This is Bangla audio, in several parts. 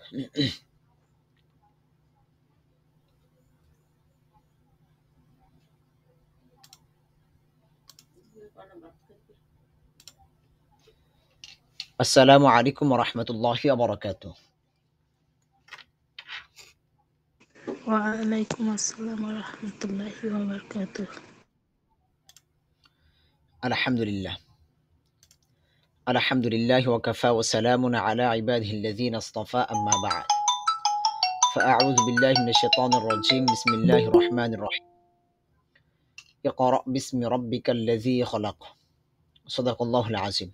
আসসালামু আলাইকুম ওয়া রাহমাতুল্লাহি ওয়া বারাকাতুহু। ওয়ালাইকুম আসসালাম ওয়া রাহমাতুল্লাহি ওয়া বারাকাতুহু। আলহামদুলিল্লাহ। আলহামদুলিল্লাহি ওয়া কাফা ওয়া সালামুন আলা ইবাদিহিল্লাযীনা ইসতাফা আম্মা বা'দ। فأعوذ بالله من الشيطان الرجيم بسم الله الرحمن الرحيم اقرأ باسم ربك الذي خلق صدق الله العظيم।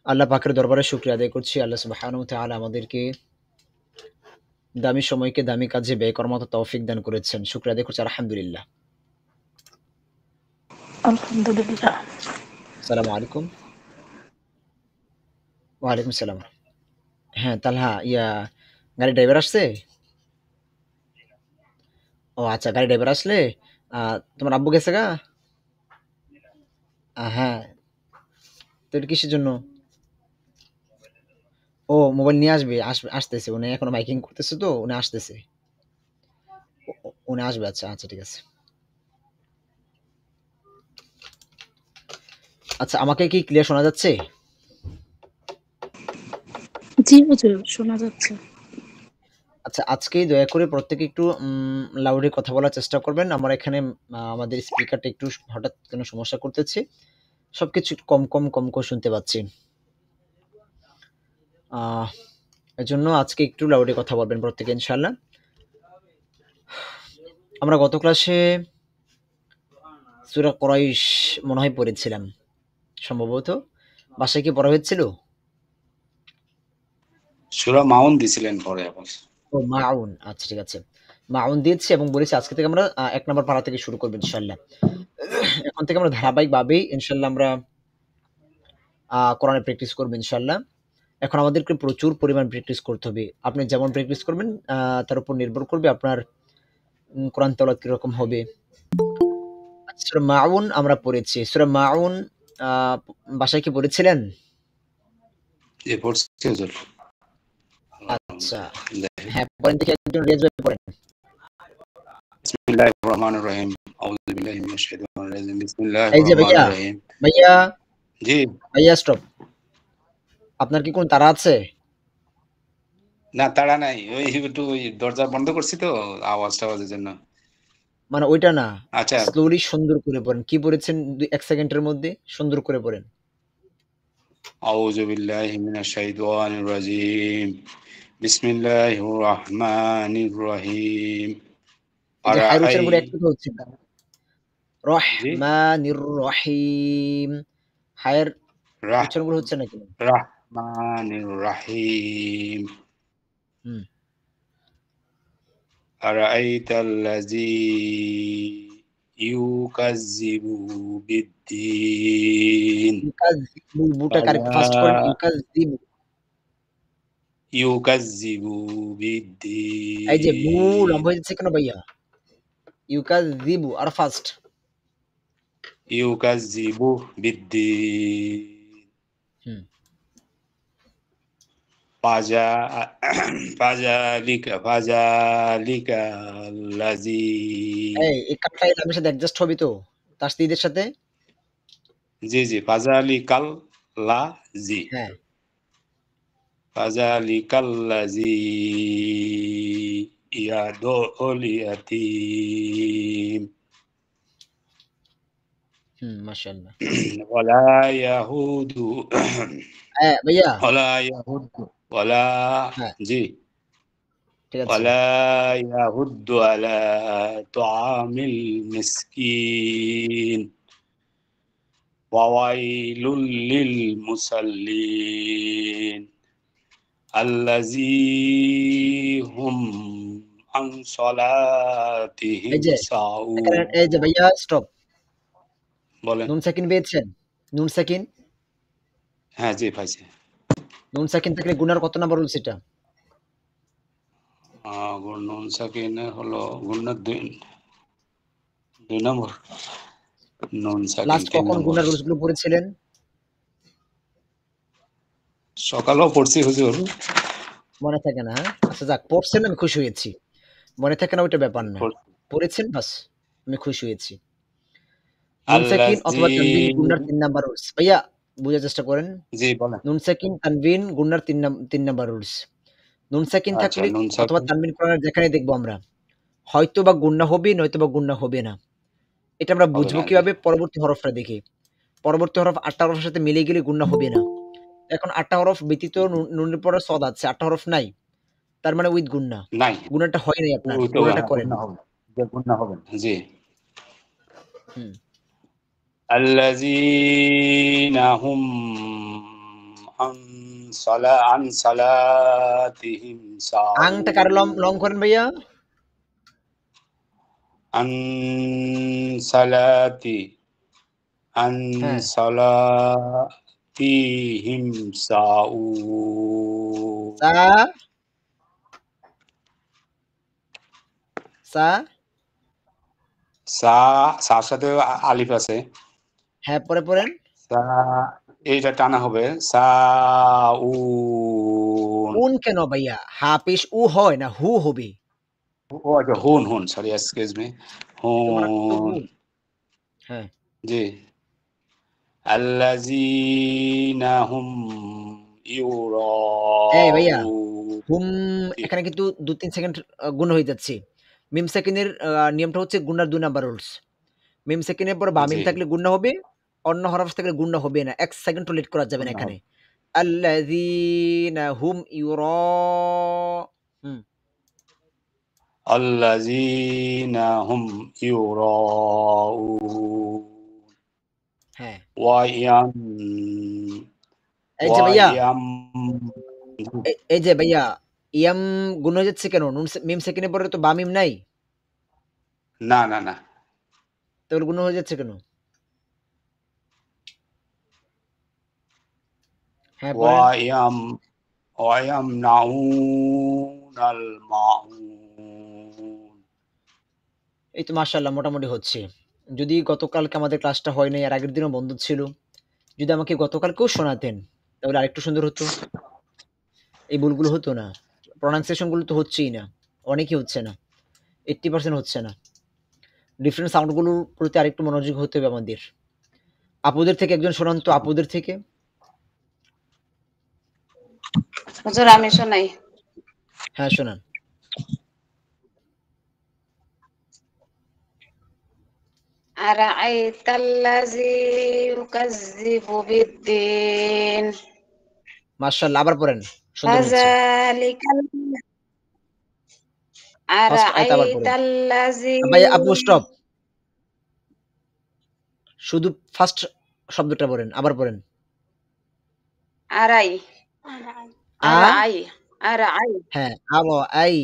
আল্লাহ পাকের দরবারে শুকরিয়া আদায় করছি। আল্লাহ সুবহানাহু ওয়া তাআলা আমাদেরকে দামি সময়কে দামি কাজে ব্যয় করার মতো তৌফিক দান করেছেন। শুকরিয়া আদায় করছি আলহামদুলিল্লাহ। আলহামদুলিল্লাহ। আসসালামু আলাইকুম। ওয়া আলাইকুম সালাম। হ্যাঁ, তালহা গাড়ি ড্রাইভার আসছে? ও আচ্ছা, গাড়ি ড্রাইভার আসলে তোমার আব্বু গেছে গা? হ্যাঁ, তো এটা কিসের জন্য? ও মোবাইল নিয়ে আসতেছে। উনি এখনো মাইকিং করতেছে, তো উনি আসতেছে। উনি আসবে। আচ্ছা আচ্ছা, ঠিক আছে। আচ্ছা, আমাকে কি ক্লিয়ার শোনা যাচ্ছে? জি হুজুর, শোনা যাচ্ছে। আচ্ছা, আজকে দয়া করে প্রত্যেকে একটু লাউডে কথা বলার চেষ্টা করবেন। আমার এখানে আমাদের স্পিকারটা একটু হঠাৎ কেন সমস্যা করতেছে। সবকিছু একটু কম করে শুনতে পাচ্ছি। এজন্য আজকে একটু লাউডে কথা বলবেন প্রত্যেকে, ইনশাআল্লাহ। আমরা গত ক্লাসে সূরা কুরাইশ মনে হয় পড়েছিলাম, সম্ভবত। বাসায় কি পড়া হয়েছিল? সূরা মাউন দিছিলেন পরে আবার। ও মাউন, আচ্ছা ঠিক আছে। মাউন দিয়েছি এবং বলেছি আজকে থেকে আমরা ১ নম্বর পারা থেকে শুরু করব ইনশাআল্লাহ। এখন থেকে আমরা ধারাবাহিকভাবেই ইনশাআল্লাহ আমরা কোরআনে প্র্যাকটিস করব ইনশাআল্লাহ। এখন আমাদেরকে প্রচুর পরিমাণ প্র্যাকটিস করতে হবে। আপনি যেমন প্র্যাকটিস করবেন তার উপর নির্ভর করবে আপনার কোরআন তেলাওয়াত কিরকম হবে। সূরা মাউন আমরা পড়েছি। সূরা মাউন আ বাসায় কি পড়েছিলেন? জি, পড়ছি হুজুর। আচ্ছা। হ্যাঁ, পড়েন দেখি, একজন রেজ ভাই পড়েন। বিসমিল্লাহির রহমানির রহিম। আউযু বিল্লাহি মিনাশ শাইতানির রাজিম। বিসমিল্লাহির এই যে রহমানির রহিম। ভাইয়া, জি। ভাইয়া স্টপ। আপনার কি কোন তাড়া আছে? না, তাড়া নাই। একটু দরজা বন্ধ করছি তো আওয়াজের জন্য। মানে ওইটা না। আচ্ছা। স্লোলি সুন্দর করে পড়েন। কি পড়েছেন ১ সেকেন্ডের মধ্যে সুন্দর করে পড়েন। আউযু বিল্লাহি মিনাশ শাইতানির রাজিম। বিসমিল্লাহির রহমানির রহিম। এই যে হায়ের উচ্চারণগুলো একটু হচ্ছে না। জি। রহমানির রহিম। হায়ের উচ্চারণগুলো হচ্ছে না কেন? রহমানির রহিম। হুম। আরাআইতাল্লাযী ইউকাযযিবু বিদ্দীন। ইউকাযযিবু, বুটা কারেক্ট ফাস্ট করেন। ইউকাযযিবু। ইউকাযযিবু এই যে বু বিদ্দীন। লম্বা হয়ে যাচ্ছে কেন ভাইয়া? ইউকাযযিবু আর ফাস্ট। ইউকাযযিবু বিদ্দীন। হুম। ফাযালিকাল্লাযী। এই কাটটা লামের সাথে অ্যাডজাস্ট হবে তো? তাসদীদের সাথে? জি, ফাযালিকাল্লাযী। হ্যাঁ। ফাযালিকাল্লাযী ইয়াদউল ইয়াতীম। মাশাআল্লাহ। ওয়ালা ইয়াহুদু। ভাইয়া। ওয়ালা ইয়াহুদ্দু। ওয়ালা। হ্যাঁ, জি। ঠিক আছে। ওয়ালা ইয়াহুদ্দু আলা তুআমিল মিসকিন। ওয়াওয়াইলুল লিল মুসাল্লিন। আল্লাযীহুম আন সালাতিহিম সাহুন। এই যে ভাইয়া স্টপ। বলেন। নুন সাকিন পেয়েছেন? নুন সাকিন? হ্যাঁ, জি পাইছি। নুন সাকিন থাকলে গুনার কত নাম্বার রুলস এটা? নুন সাকিনের হলো গুণনার 2 নম্বর। নুন সাকিন লাস্ট 3 কখন নম্বর। গুনার রুলস গুলো পড়েছিলেন? সকালেও পড়ছি হুজুর। মনে থাকে না, হ্যাঁ? আচ্ছা যাক, পড়ছেন, আমি খুশি হয়েছি। মনে থাকে না ওইটা ব্যাপার না। পড়ছি। পড়েছেন বাস, আমি খুশি হয়েছি। নুন সাকিন অথবা তানবিন গুন্নার ৩ নাম্বার রুলস। ভাইয়া বুঝার চেষ্টা করেন। জি বলেন। নুন সাকিন, তানবিন গুন্নার ৩ নাম্বার রুলস। নুন সাকিন আচ্ছা, থাকলে নুন অথবা সাকিন। তানবিন করার যেখানে দেখবো আমরা, হয়তোবা গুন্না হবে, নয়তোবা গুন্না হবে না। এটা আমরা হবে বুঝবো না, জি। কিভাবে? পরবর্তী হরফটা দেখে। পরবর্তী হরফ ৮ টা হরফের সাথে মিলে গেলে গুন্না হবে না। এখন ৮ টা হরফ ব্যতীত নুনের পরে সদ আছে, ৮ টা হরফ নাই। তার মানে উইথ গুন্না। নাই। গুনাটা হয় নাই আপনার। ওই তো গুনাটা করেন। গুন্না হবে। যে গুন্না হবে না। জি। হুম। আল্লাযীনা হুম আন সালাতিহিম আংটা কার লং করেন ভাইয়া? আন সালাতি আন হ্যাঁ। সালাতিহিম সা সা সার সাথে আলিফ আছে। হ্যাঁ, পরে পড়েন। সা এইটা টানা হবে সাউন। উন কেন ভাইয়া? হা পেশ উ হয় না হু হবে। ও আচ্ছা, হুন সরি, এক্সকিউজ মি। তো মারাত্মক হু। হুন। হ্যাঁ। জি। আল্লাযীনা হুম এই ভাইয়া, ইউরাউন। হুম জি, এখানে কিন্তু ২-৩ সেকেন্ড গুণ হয়ে যাচ্ছে। মিম সেকিনের নিয়মটা হচ্ছে গুণার ২ নাম্বার রুলস। মিম সেকিনের পরে বা মিম জি। থাকলে গুণনা হবে, অন্য হরফ থাকলে গুণনা হবে না। ১ সেকেন্ডও লেট করা যাবে না গুন্না এখানে। হবে। আল্লাযীনা হুম হুম, আল্লাযীনা হুম ইউরাউন হ্যাঁ। ওয়া ইয়াম এই যে ওয়া ভাইয়া, ইয়াম এই যে ভাইয়া, ইয়াম গুণ হয়ে যাচ্ছে কেন? মিম সেকিনের পরে তো বা মিম নাই। না। তাহলে গুণ হয়ে যাচ্ছে কেন? হ্যাঁ, ওয়া পড়েন। ইয়াম ওয়া ইয়ামনাউনাল মাউন। এই তো মাশাআল্লাহ মোটামুটি হচ্ছে। যদি গতকালকে আমাদের ক্লাসটা হয় নাই, এর আগের দিনও বন্ধ ছিল। যদি আমাকে গতকালকেও শোনাতেন, তাহলে আরেকটু সুন্দর হতো। এই ভুলগুলো হতো না। প্রনাউন্সিয়েশন গুলো তো হচ্ছেই না। অনেকই হচ্ছে না। 80% হচ্ছে না। ডিফারেন্ট সাউন্ড গুলোর প্রতি আরেকটু মনোযোগী হতে হবে আমাদের। আপুদের থেকে একজন শোনান তো, আপুদের থেকে। হুজুর আমি শোনাই। হ্যাঁ, শোনান। আরাআইতাল্লাযী ইউকাযযিবু বিদ্দীন মাশাআল্লাহ, আবার পড়েন। সুন্দর হচ্ছে। ফাযালিকাল ফার্স্ট আয়াত আবার পড়েন। আরাআইতাল্লাযী ভাই আপু স্টপ। শুধু ফার্স্ট শব্দটা পড়েন, আবার পড়েন। আরাই আ আরাআই আরাআই হ্যাঁ, আই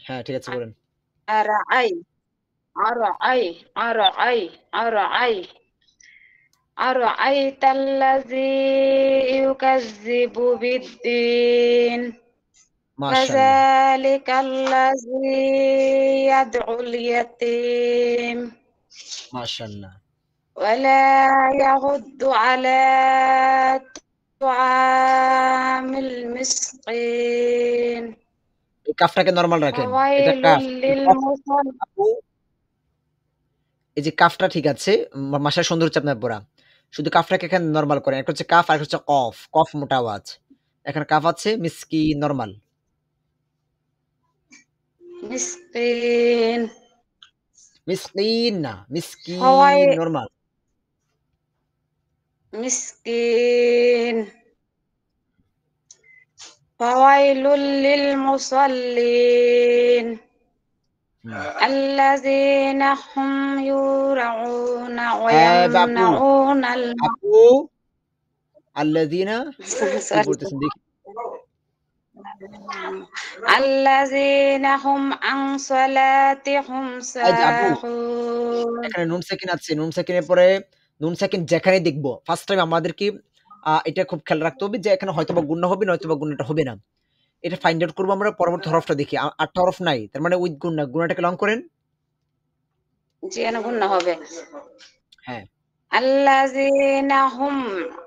হ্যাঁ, ঠিক আছে পড়েন। আরাআই আরাআই আরাআই আরাআই আরাআইতাল্লাযী ইউকাযযিবু বিদ্দীন মাশাআল্লাহ, ফাযালিকাল্লাযী ইয়াদউল ইয়াতীম মাশাআল্লাহ। ولا يحض على طعام المسكين এই কাফটাকে নরমাল রাখেন। এটা فويل কাফ। এই কফ للمصل আপু, এই যে কাফটা ঠিক আছে, মাশাআল্লাহ সুন্দর হচ্ছে আপনার পড়া। শুধু কাফটাকে এখানে নরমাল করেন। একটা হচ্ছে কাফ, আরেকটা হচ্ছে কফ। কফ মোটা আওয়াজ। এখানে কাফ আছে, মিসকিন নরমাল। مسكين মিসকিন না, মিসকিন فويل নরমাল। مسكين فويل للمصلين হুম। الذين هم يورعون বাপু, ويمنعون আপু আল্লাযীনা কি পড়তেছেন দেখি? الذين هم عن صلاتهم এই যে আপু, ساهون এখানে নুন সাকিন আছে। নুন সাকিনের পরে নুন সাকিন যেখানেই দেখব, ফার্স্ট টাইম আমাদের কি এটা খুব খেয়াল রাখতে হবে যে এখানে হয়তোবা গুণনা হবে, নয়তোবা গুণনাটা হবে না। এটা ফাইন্ড আউট করব আমরা পরবর্তী হরফটা দেখে। ৮ টা হরফ নাই। তার মানে উইথ গুণনা। গুণনাটাকে লং করেন। জি, গুণনা হবে। হ্যাঁ, الذين هم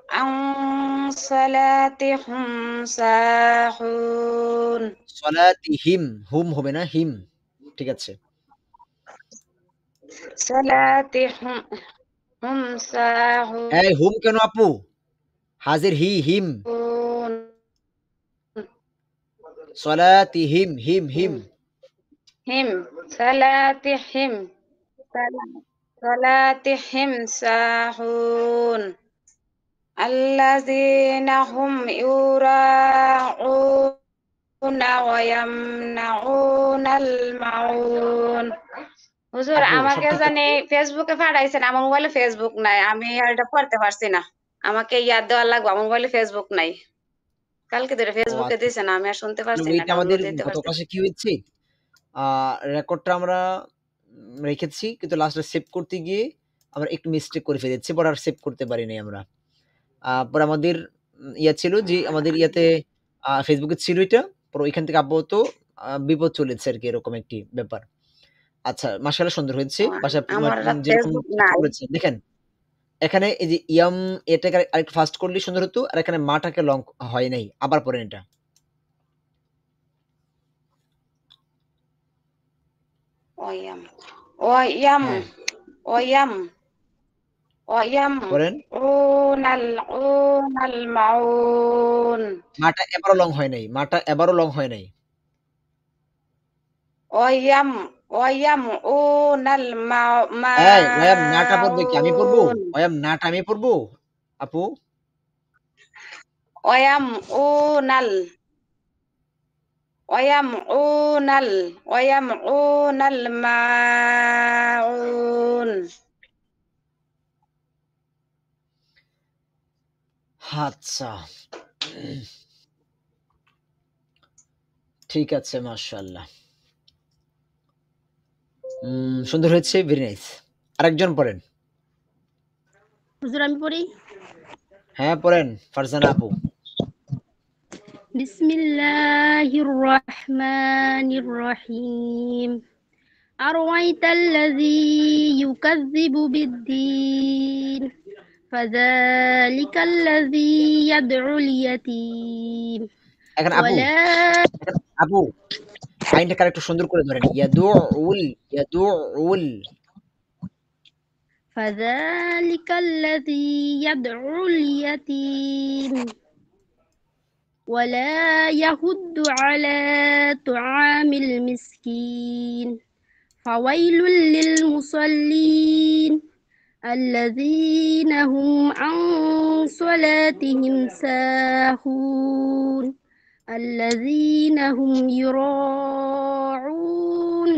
عن صلاتهم ساهون সলাতিহিম, হুম হবে না, হিম। ঠিক আছে। صلاتهم ساهون এই হুম কেন আপু? হাজির হি, হিম। সলাতিহিম, হিম, হিম। هم صلاتهم صلاتهم ساهون الذين هم يراءون ويمنعون المعون হুজুর আপু সব আমাকে ঠিক জানি আছে? ফেসবুকে পাঠাইছেন, আমার মোবাইলে ফেসবুক নাই, আমি আর এটা পড়তে পারছি না, আমাকে ইয়াদ দেওয়া লাগবে, আমার মোবাইলে ফেসবুক নাই, কালকে ধরে ও ফেসবুকে আচ্ছা। দিয়েছেন, আমি আর শুনতে আসলে পারছি না, ওইটা আমাদের ডাউনলোড দিতে গত পারছি না। ক্লাসে কি হয়েছে, রেকর্ডটা আমরা রেখেছি, কিন্তু লাস্টে সেভ করতে গিয়ে আমরা একটু মিস্টেক করে ফেলেছি, পরে আর সেভ করতে পারি নাই আমরা। পরে আমাদের ইয়া ছিল যে আমাদের ইয়াতে ফেসবুকে ছিল এটা, পরে ওইখান থেকে আপাতত বিপদ চলেছে আরকি, এরকম একটি ব্যাপার। আচ্ছা, মাশাআল্লাহ সুন্দর হয়েছে। বাসায় আমার যেরকম ফেসবুক চেষ্টা নাই। করেছেন দেখেন, এখানে এই যে ইয়াম এটাকে আরেকটু ফাস্ট করলে সুন্দর হতো, আর এখানে মাটাকে লং হয় নাই। আবার পড়েন এটা। ওয়াইয়াম ওয়াইয়াম হ্যাঁ, ওয়াইয়াম ওয়াইয়াম পড়েন। উনাল মাউন মাটা এবারও লং হয় নাই। মাটা এবারও লং হয় নাই। ওয়াইয়াম ওয়াইয়াম উনাল ওয়াম নাটা পড়বে কি? আমি পড়বো? মাউন ওয়াম নাটা আমি পড়বো? আপু? ওয়াইয়াম উনাল ওয়াইয়াম উনাল মাউন আচ্ছা। ঠিক আছে, মাশাআল্লাহ। সুন্দর হয়েছে। Very nice. আরেকজন পড়েন। হুজুর আমি পড়ি। হ্যাঁ, পড়েন ফারজানা আপু। বিসমিল্লাহির রহমানির রহিম। أرأيت الذي يكذب بالدين فذلك الذي يدعو اليتيم এখন আপু, ولا আপু আইনটাকে আরেকটু সুন্দর করে ধরেন। ইয়াদুউল, ইয়াদুউল। فذلك الذي يدعو اليتيم ولا يحض على طعام المسكين فويل للمصلين الذين هم عن صلاتهم ساهون الذين هم يراعون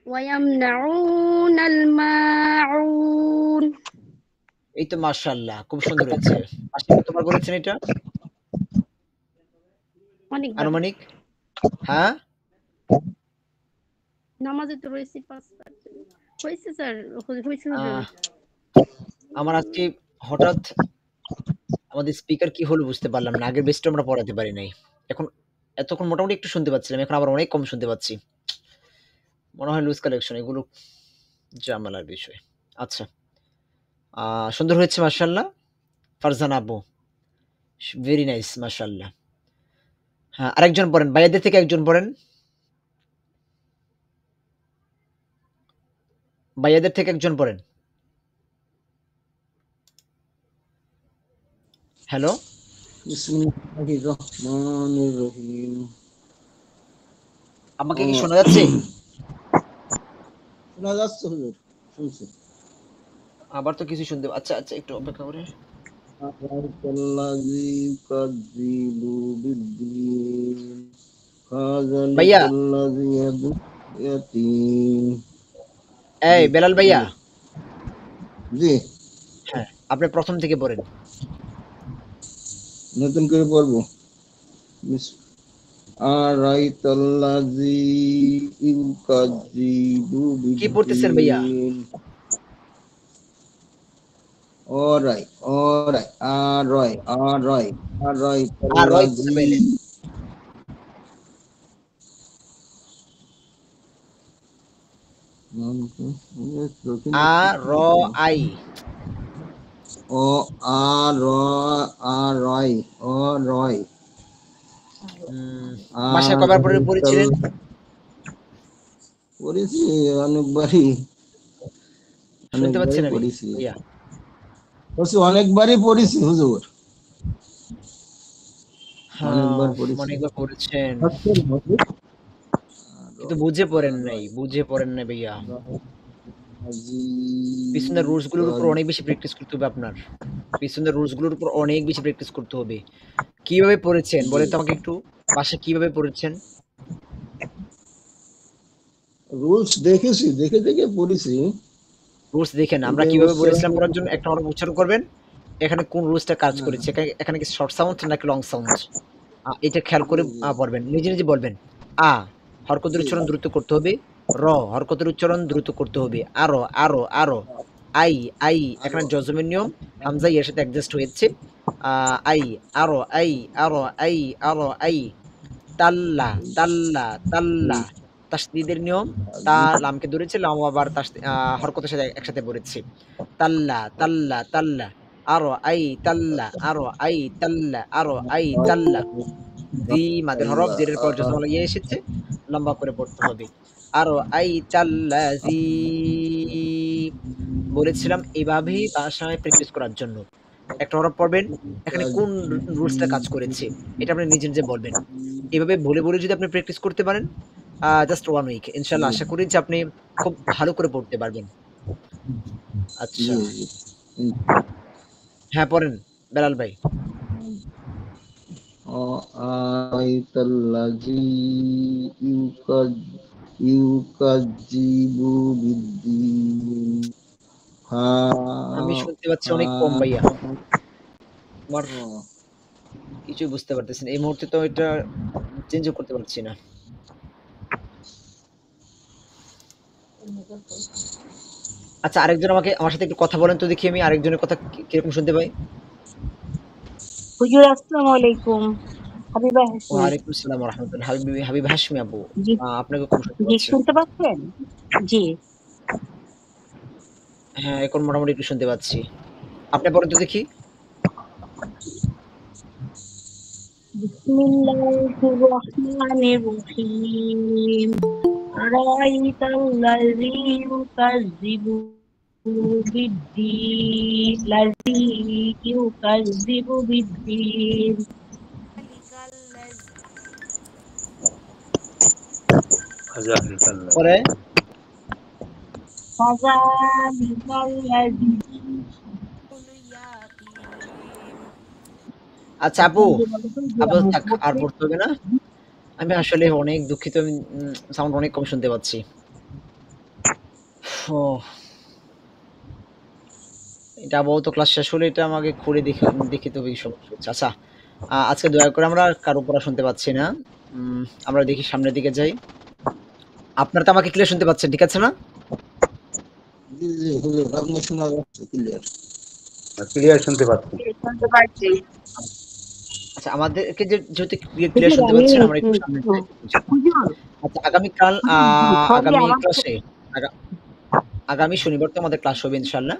ويمنعون الماعون এই তো মাশাআল্লাহ, খুব সুন্দর হয়েছে। পাশে কতবার বলেছেন এটা? অনেকবার আনুমানিক? হ্যাঁ? নামাজে তো রয়েছে 5 বার হয়েছে স্যার হয়েছে হুজুর আহ আমার আজকে হঠাৎ আমাদের স্পিকার কি হলো বুঝতে পারলাম না। আগের বেস্টটা আমরা পড়াতে পারি নাই। এখন এতক্ষণ মোটামুটি একটু শুনতে পাচ্ছিলাম। এখন আবার অনেক কম শুনতে পাচ্ছি। মনে হয় লুজ কানেকশন। এগুলো ঝামেলার বিষয়। আচ্ছা। সুন্দর হয়েছে মাশাআল্লাহ। ফারজানা আপু। ভেরি নাইস মাশাআল্লাহ। হ্যাঁ, আরেকজন পড়েন। ভাইয়াদের থেকে একজন পড়েন। ভাইয়াদের থেকে একজন পড়েন। হ্যালো? বিসমিল্লাহির রহমানির রহিম। আমাকে কি শোনা যাচ্ছে? শোনা যাচ্ছে হুজুর, শুনছি। আবার তো কিছু শুনতে আচ্ছা, আচ্ছা একটু অপেক্ষা করে। আরাইতাল্লাযী ইউকাযযিবু বিদ্দীন ভাইয়া, ফাযালিকাল্লাযী ইয়াদুল ইয়াতীম। এই জি বেলাল ভাইয়া। হুজুর। জি, হ্যাঁ, আপনি ১ম থেকে পড়েন। নতুন করে পড়বো। আরাইতাল্লাযী ইউকাযযিবু কি পড়তেছেন ভাইয়া? বিদ্দীন। Alright, alright, alright, আর রয় কোথায় Allazi. পাইলেন? আ র আই। ও আ র আ রয় ও রয় আ বাসায় কবার পরে পড়েছিলেন? পড়েছি অনেকবারই শুনতে পাচ্ছেন আমি পড়েছি ভাইয়া? অনেকবারই পড়েছি হুজুর হ্যাঁ, অনেকবার পড়েছি অনেকবার পড়েছেন, কিন্তু বুঝে পড়েন নাই ভাইয়া। পিছনের রুলস গুলোর উপর অনেক বেশি প্র্যাকটিস করতে হবে আপনার। পিছনের রুলস গুলোর উপর অনেক বেশি প্র্যাকটিস করতে হবে। কিভাবে পড়েছেন বলেন তো আমাকে একটু? বাসায় কিভাবে পড়েছেন? রুলস দেখেছি দেখে দেখে পড়েছি রুলস দেখেন আমরা এটাই কিভাবে উচ্চারণ বলেছিলাম পড়ার জন্য একটা হরফ উচ্চারণ করবেন। এখানে কোন রুলসটা কাজ হ্যাঁ, করেছে? এখানে কি শর্ট সাউন্ড নাকি লং সাউন্ড? এটা খেয়াল করে জি পড়বেন। নিজে, নিজে বলবেন। আ হরকতের জি উচ্চারণ দ্রুত করতে হবে। র হরকতের উচ্চারণ দ্রুত করতে হবে। আরো, আরো, আরো। আই, আই আরো এখানে জজমের নিয়ম। হামজা এর সাথে অ্যাডজাস্ট হয়েছে। আ আই, আরো, আই, আরো, আই, আরো, আই। তাল্লা, তাল্লা, তাল্লা। তাসদিদের নিয়ম। তা লামকে ধরেছে, লাম আবার হরকতের সাথে একসাথে পড়েছে। তাল্লা, তাল্লা, তাল্লা। আরো, আই, তাল্লা, আরো, আই, তাল্লা, আরো, আই, তাল্লা। জি মাদের হরফ, জেরের পর জজম ইয়ে এসেছে, লম্বা করে পড়তে হবে। আরো আই তাল্লাযী বলেছিলাম এভাবেই বাসায় প্র্যাকটিস করার জন্য। একটা হরফ পড়বেন, এখানে কোন রুলসটা কাজ করেছে এটা আপনি নিজে, নিজে বলবেন। এভাবে বলে, বলে যদি আপনি প্র্যাকটিস করতে পারেন, জাস্ট 1 উইক ইনশাআল্লাহ আশা করি যে আপনি খুব ভালো করে পড়তে পারবেন। আচ্ছা। জি জি হ্যাঁ, পড়েন বেলাল ভাই। আইতাল্লাযী ইউকাজ ইউকাজ্জিবু বিদ্দীন হা আমি শুনতে পাচ্ছি হা অনেক কম ভাইয়া। আমার কিছুই বুঝতে পারতেছি না। এই মুহূর্তে তো এটা চেঞ্জও করতে পারছি না। আচ্ছা, আরেকজন আমার সাথে একটু কথা বলেন তো দেখি আমি আরেকজনের কথা কিরকম শুনতে পাই? হুজুর আসসালামু আলাইকুম। হাবিবা হাসমি। ওয়ালাইকুম আসসালাম ওয়া রাহমাতুল্লাহ। হাবিব হাশমি আপু। জি, আপনাকে কম শুনতে জি পাচ্ছি। শুনতে পাচ্ছেন? জি। হ্যাঁ, এখন মোটামুটি একটু শুনতে পাচ্ছি। আপনি পড়েন তো দেখি। বিসমিল্লাহির রহমানির রহিম। আরাইতাল্লাযী ইউকাযযিবু বিদ্দীন লাযী ইউকাযযিবু বিদ্দীন পরে ফাযালিকাল্লাযী আচ্ছা আপু, থাক আর পড়তে হবে না। আমি আসলে অনেক দুঃখিত আমি সাউন্ড অনেক কম শুনতে পাচ্ছি। ওহ! এটা আপাতত ক্লাস শেষ হলে এটা আমাকে খুলে দেখে তো এই সমস্যা হচ্ছে। আচ্ছা, আজকে দয়া করে আমরা কারো পড়া শুনতে পাচ্ছি না। আমরা দেখি সামনের দিকে যাই। আপনারা তো আমাকে ক্লিয়ার শুনতে পাচ্ছেন, ঠিক আছে না? জি জি হুজুর আপনি শোনা যাচ্ছে ক্লিয়ার ক্লিয়ার শুনতে পাচ্ছি। শুনতে পাচ্ছি। আচ্ছা, আমাদেরকে যেহেতু ক্লিয়ার হুজুর শুনতে আমি পাচ্ছেন, আমরা একটু সামনের দিকে একটু যাই। হুজুর আচ্ছা, আগামীকাল সরি আগামী আমার ক্লাসে আগা আগামী শনিবার তো আমাদের ক্লাস হবে ইনশাআল্লাহ।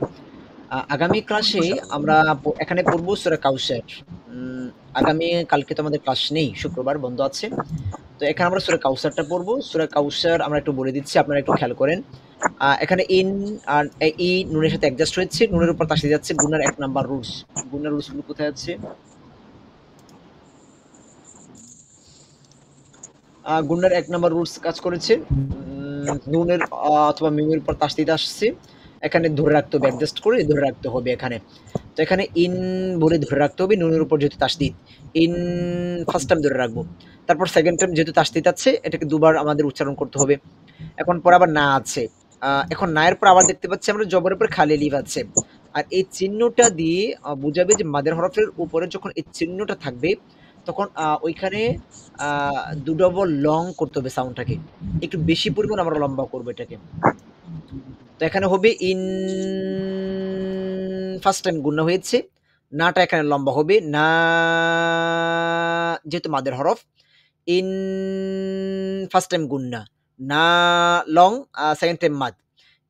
আগামী ক্লাসে আমরা এখানে পড়ব সূরা কাউসার। আগামী কালকে তো আমাদের ক্লাস নেই, শুক্রবার বন্ধ আছে। তো এখানে আমরা সূরা কাউসারটা পড়ব। সূরা কাউসার আমরা একটু বলে দিচ্ছি, আপনারা একটু খেয়াল করেন। এখানে ইন আর ই নুনের সাথে অ্যাডজাস্ট হয়েছে। নুনের উপর তাসদীদ যাচ্ছে। গুনার ১ নাম্বার রুলস। গুনার রুলস গুলো কোথায় আছে? গুণের ১ নাম্বার রুলস কাজ করেছে। নুনের অথবা মিমের উপর তাসদীদ আসছে। এখানে ধরে রাখতে হবে, অ্যাডজাস্ট করে ধরে রাখতে হবে এখানে। তো এখানে ইন বলে ধরে রাখতে হবে নুনের উপর যেহেতু তাসদীদ। ইন ফার্স্ট টাইম ধরে রাখবো। তারপর সেকেন্ড টাইম যেহেতু তাসদীদ আছে এটাকে দুবার আমাদের উচ্চারণ করতে হবে। এখন পরে আবার না আছে। এখন না এর পর আবার দেখতে পাচ্ছি আমরা জবরের উপর খালি এলিফ আছে। আর এই চিহ্নটা দিয়ে বুঝাবে যে মাদের হরফের উপরে যখন এই চিহ্নটা থাকবে তখন ওইখানে আ ২ ডবল লং করতে হবে সাউন্ডটাকে। একটু বেশি পরিমাণ আমরা লম্বা করব এটাকে। তো এখানে হবে ফার্স্ট টাইম গুণা হয়েছে। নাটা এখানে লম্বা হবে। না যেহেতু মাদের হরফ। ইন ফার্স্ট টাইম গুণনা। না লং সেকেন্ড টাইম মাদ।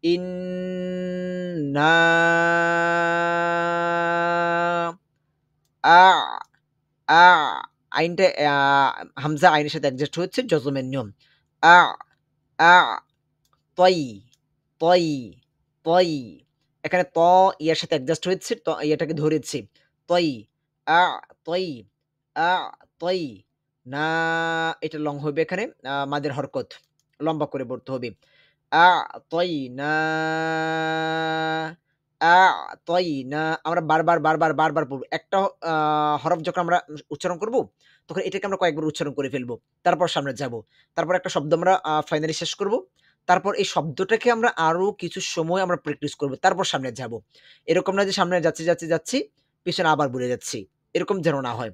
ইন্না আ আ আইনটা হামজা আইনের সাথে অ্যাডজাস্ট হচ্ছে জজমের নিয়ম। আ আ তই তই তই এখানে ত ইয়ার সাথে অ্যাডজাস্ট হয়েছে, ইয়াটাকে ধরেছি। তই আ তই আ তই না, এটা লং হবে এখানে, মাদের হরকত লম্বা করে পড়তে হবে। আ তই না আ তই না, আমরা বারবার পড়ব। একটা হরফ যখন আমরা উচ্চারণ করব, তখন এটাকে আমরা কয়েকবার উচ্চারণ করে ফেলবো। তারপর সামনে যাব। তারপর একটা শব্দ আমরা ফাইনালি শেষ করব। তারপর এই শব্দটাকে আমরা আরো কিছু সময় আমরা প্র্যাকটিস করব। তারপর সামনে যাব। এরকম না যে সামনে যাচ্ছি, পিছনে আবার ভুলে যাচ্ছি। এরকম যেন না হয়।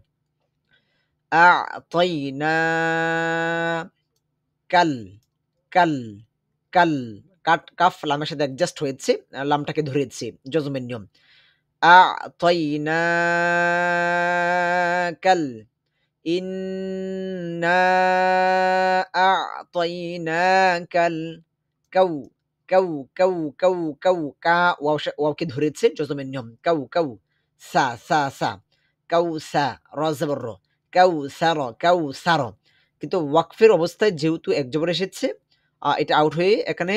আ'তাইনা কাল কাল কাল কাফ লামের সাথে অ্যাডজাস্ট হয়েছে, লামটাকে ধরেছি, জজমের নিয়ম। আ'তাইনা কাল ইন্না আ'তাইনাকাল কাউ কাউ কাউ কাউ কাউ কা ওয়াওকে ধরেছে, জজমের নিয়ম। কাউ কাউ সা সা সা কাউ সা র জবর র কাউ সার কাউ সার। কিন্তু ওয়াকফের অবস্থায় যেহেতু এক জবর এসেছে, এটা আউট হয়ে এখানে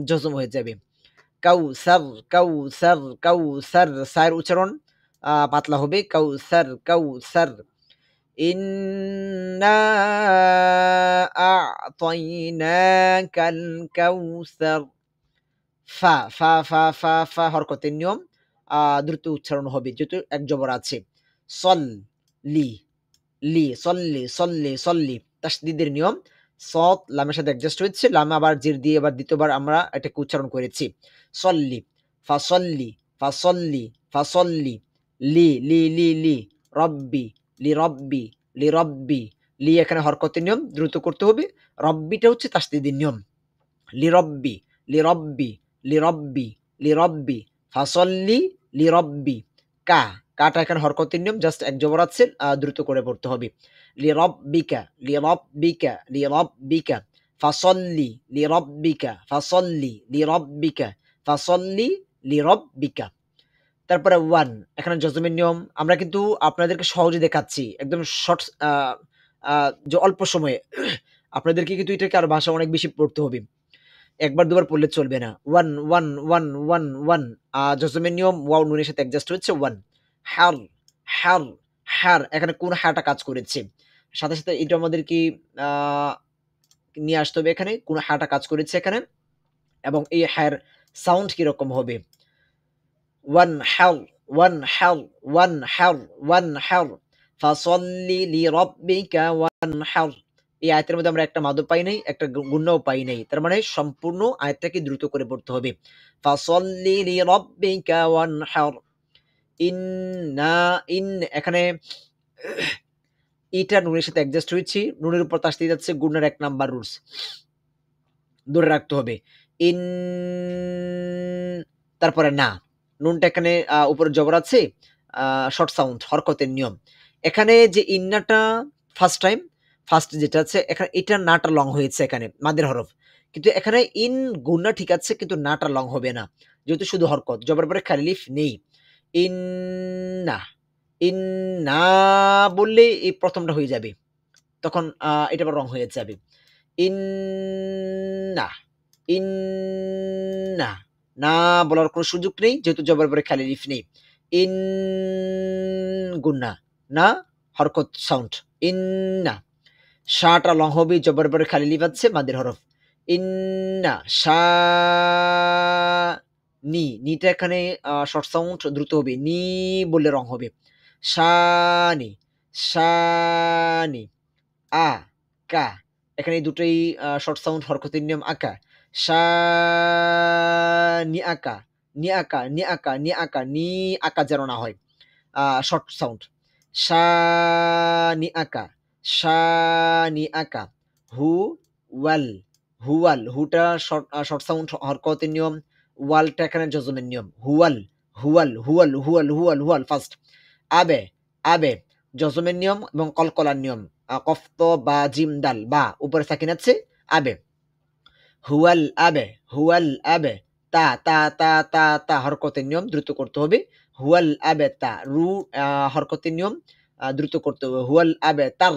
জজম হয়ে যাবে। কাউ সার কাউ সার কাউ সার, সার উচ্চারণ পাতলা হবে। কাউ সার ইন্না আ'তাইনাকাল কাউসার। ফা ফা ফা ফা ফা হরকতের নিয়ম, দ্রুত উচ্চারণ হবে যেহেতু এক জবর আছে। সল লি লি সল্লি সল্লি সল্লি, তাসদিদের নিয়ম। সদ লামের সাথে অ্যাডজাস্ট হয়েছে, লাম আবার জের দিয়ে এবার দ্বিতীয়বার আমরা এটাকে উচ্চারণ করেছি। সল্লি ফাসল্লি ফাসল্লি ফাসল্লি লি লি লি লি রব্বি লি রব্বি লি রব্বি। লি এখানে হরকতের নিয়ম, দ্রুত করতে হবে। রব্বিটা হচ্ছে তাসদিদের নিয়ম। লি রব্বি লি রব্বি লি রব্বি লি রব্বি ফাসল্লি লি রব্বি। কাটা এখানে হরকতের নিয়ম, জাস্ট এক জবর আছে, দ্রুত করে পড়তে হবে। লি রব্বিকা লি রব্বিকা লি রব্বিকা ফাসল্লি লি রব্বিকা ফাসল্লি লি রব্বিকা ফাসল্লি লি রব্বিকা। তারপরে ওয়ান, এখানে জজমের নিয়ম। আমরা কিন্তু আপনাদেরকে সহজে দেখাচ্ছি, একদম শর্ট, যে অল্প সময়ে। আপনাদেরকে কিন্তু এটাকে আরো ভাষা অনেক বেশি পড়তে হবে, একবার দুবার পড়লে চলবে না। ওয়ান ওয়ান ওয়ান ওয়ান ওয়ান, জজমের নিয়ম। ওয়াও নুনের সাথে অ্যাডজাস্ট হচ্ছে। ওয়ান হার হার হার, এখানে কোন হারটা কাজ করেছে, সাথে সাথে এটা আমাদেরকে নিয়ে আসতে হবে এখানে কোন হারটা কাজ করেছে এখানে, এবং এই হার সাউন্ড কিরকম হবে। ওয়ান হার ওয়ান হার ওয়ান হার ওয়ান হার ফাসল্লি লিরাব্বিকা ওয়ান হার। এই আয়াতের মধ্যে আমরা একটা মাদও পাই নাই, একটা গুণও পাই নাই। তার মানে সম্পূর্ণ আয়াতটাকে দ্রুত করে পড়তে হবে। ফাসল্লি লিরাব্বিকা ওয়ান হার। এখানে ইটা নুনের সাথে অ্যাডজাস্ট হয়েছে, নুনের উপর তাসদিদ যাচ্ছে, গুণের 1 নাম্বার রুলস ধরে রাখতে হবে। তারপরে না, নুনটা এখানে উপরে জবর আছে, শর্ট সাউন্ড হরকতের নিয়ম। এখানে যে ইন্নাটা ফার্স্ট যেটা আছে এখানে, এটা নাটা লং হয়েছে এখানে, মাদের হরফ। কিন্তু এখানে ইন গুণা ঠিক আছে, কিন্তু নাটা লং হবে না, যেহেতু শুধু হরকত, জবর পরে খালি লিফ নেই। ইন্না বললে এই প্রথমটা হয়ে যাবে, তখন এটা আবার রং হয়ে যাবে। ইন্না ইন্না, না বলার কোনো সুযোগ নেই, যেহেতু জবর পরে খালি লিফ নেই। ইন গুন্না, না হরকত সাউন্ড। ইন্না, শাটা লং হবে, জবর পরে খালি লিফ আছে, মাদের হরফ। ইন্না শা নিটা এখানে শর্ট সাউন্ড, দ্রুত হবে। নি বললে রং হবে। শানি শানি আ কা, এখানে দুটোই শর্ট সাউন্ড হরকতের নিয়ম। আকা নি আকা নি আকা নি আকা নি আকা, নি আকা যেন না হয়, শর্ট সাউন্ড। শানি আকা হু ওয়াল হুয়াল, হুটা শর্ট সাউন্ড হরকতের নিয়ম। ওয়ালটা এখানে জজমের নিয়ম। হুয়াল হুয়াল হুয়াল হুয়াল হুয়াল হুয়াল ফার্স্ট। আবে জজমের নিয়ম এবং কলকলার নিয়ম। কফ তো বা জিম দাল, বা উপরে সাকিন আছে, আবে হুয়াল আবে তা তা তা তা তা হরকতের নিয়ম দ্রুত করতে হবে। হুয়াল আবেতা রু হরকতের নিয়ম দ্রুত করতে হবে। হুয়াল আবেতার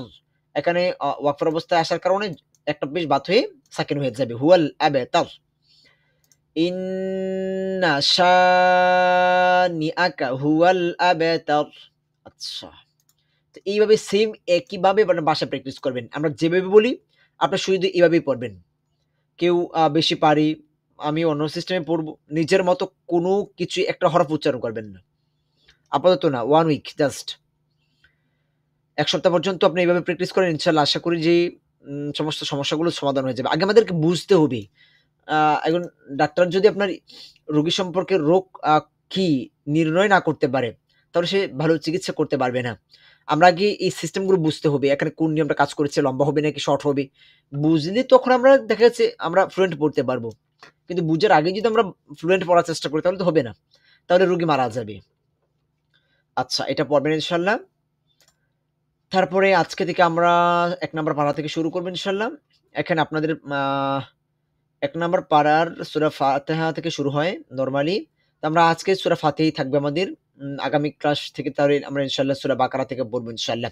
এখানে ওয়াকফের অবস্থায় আসার কারণে একটা বেশ বাত হয়ে সাকিন হয়ে যাবে। হুয়াল আবেতার। ইন্না শানিআকা হুয়াল আবেতার। আচ্ছা, তো এইভাবে সেম একইভাবে মানে বাসায় প্র্যাকটিস করবেন। আমরা যেভাবে বলি আপনার শুধু এইভাবেই পড়বেন। কেউ বেশি পারি, আমি অন্য সিস্টেমে পড়বো, নিজের মতো কোনো কিছু একটা হরফ উচ্চারণ করবেন না। আপাতত না, 1 উইক জাস্ট ১ সপ্তাহ পর্যন্ত আপনি এইভাবে প্র্যাকটিস করেন, ইনশাআল্লাহ আশা করি যে সমস্ত সমস্যাগুলো সমাধান হয়ে যাবে। আগে আমাদেরকে বুঝতে হবে। এখন ডাক্তার যদি আপনার রোগী সম্পর্কে রোগ কি নির্ণয় না করতে পারে, তাহলে সে ভালো চিকিৎসা করতে পারবে না। আমরা আগে এই সিস্টেমগুলো বুঝতে হবে। এখানে কোন নিয়মটা কাজ করেছে, লম্বা হবে নাকি শর্ট হবে। বুঝলে তখন আমরা দেখা যাচ্ছে আমরা ফ্লুয়েন্ট পড়তে পারবো। কিন্তু বুঝার আগে যদি আমরা ফ্লুয়েন্ট পড়ার চেষ্টা করি তাহলে তো হবে না। তাহলে রোগী মারা যাবে। আচ্ছা, এটা পড়বেন ইনশাআল্লাহ। তারপরে আজকে থেকে আমরা ১ নাম্বার পারা থেকে শুরু করব ইনশাআল্লাহ। এখানে আপনাদের ১ নাম্বার পারার সূরা ফাতিহা থেকে শুরু হয় নরমালি। তো আমরা আজকে সূরা ফাতিহাই থাকবে আমাদের। আগামী ক্লাস থেকে তাহলে আমরা ইনশাআল্লাহ সূরা বাকারা থেকে পড়ব ইনশাআল্লাহ।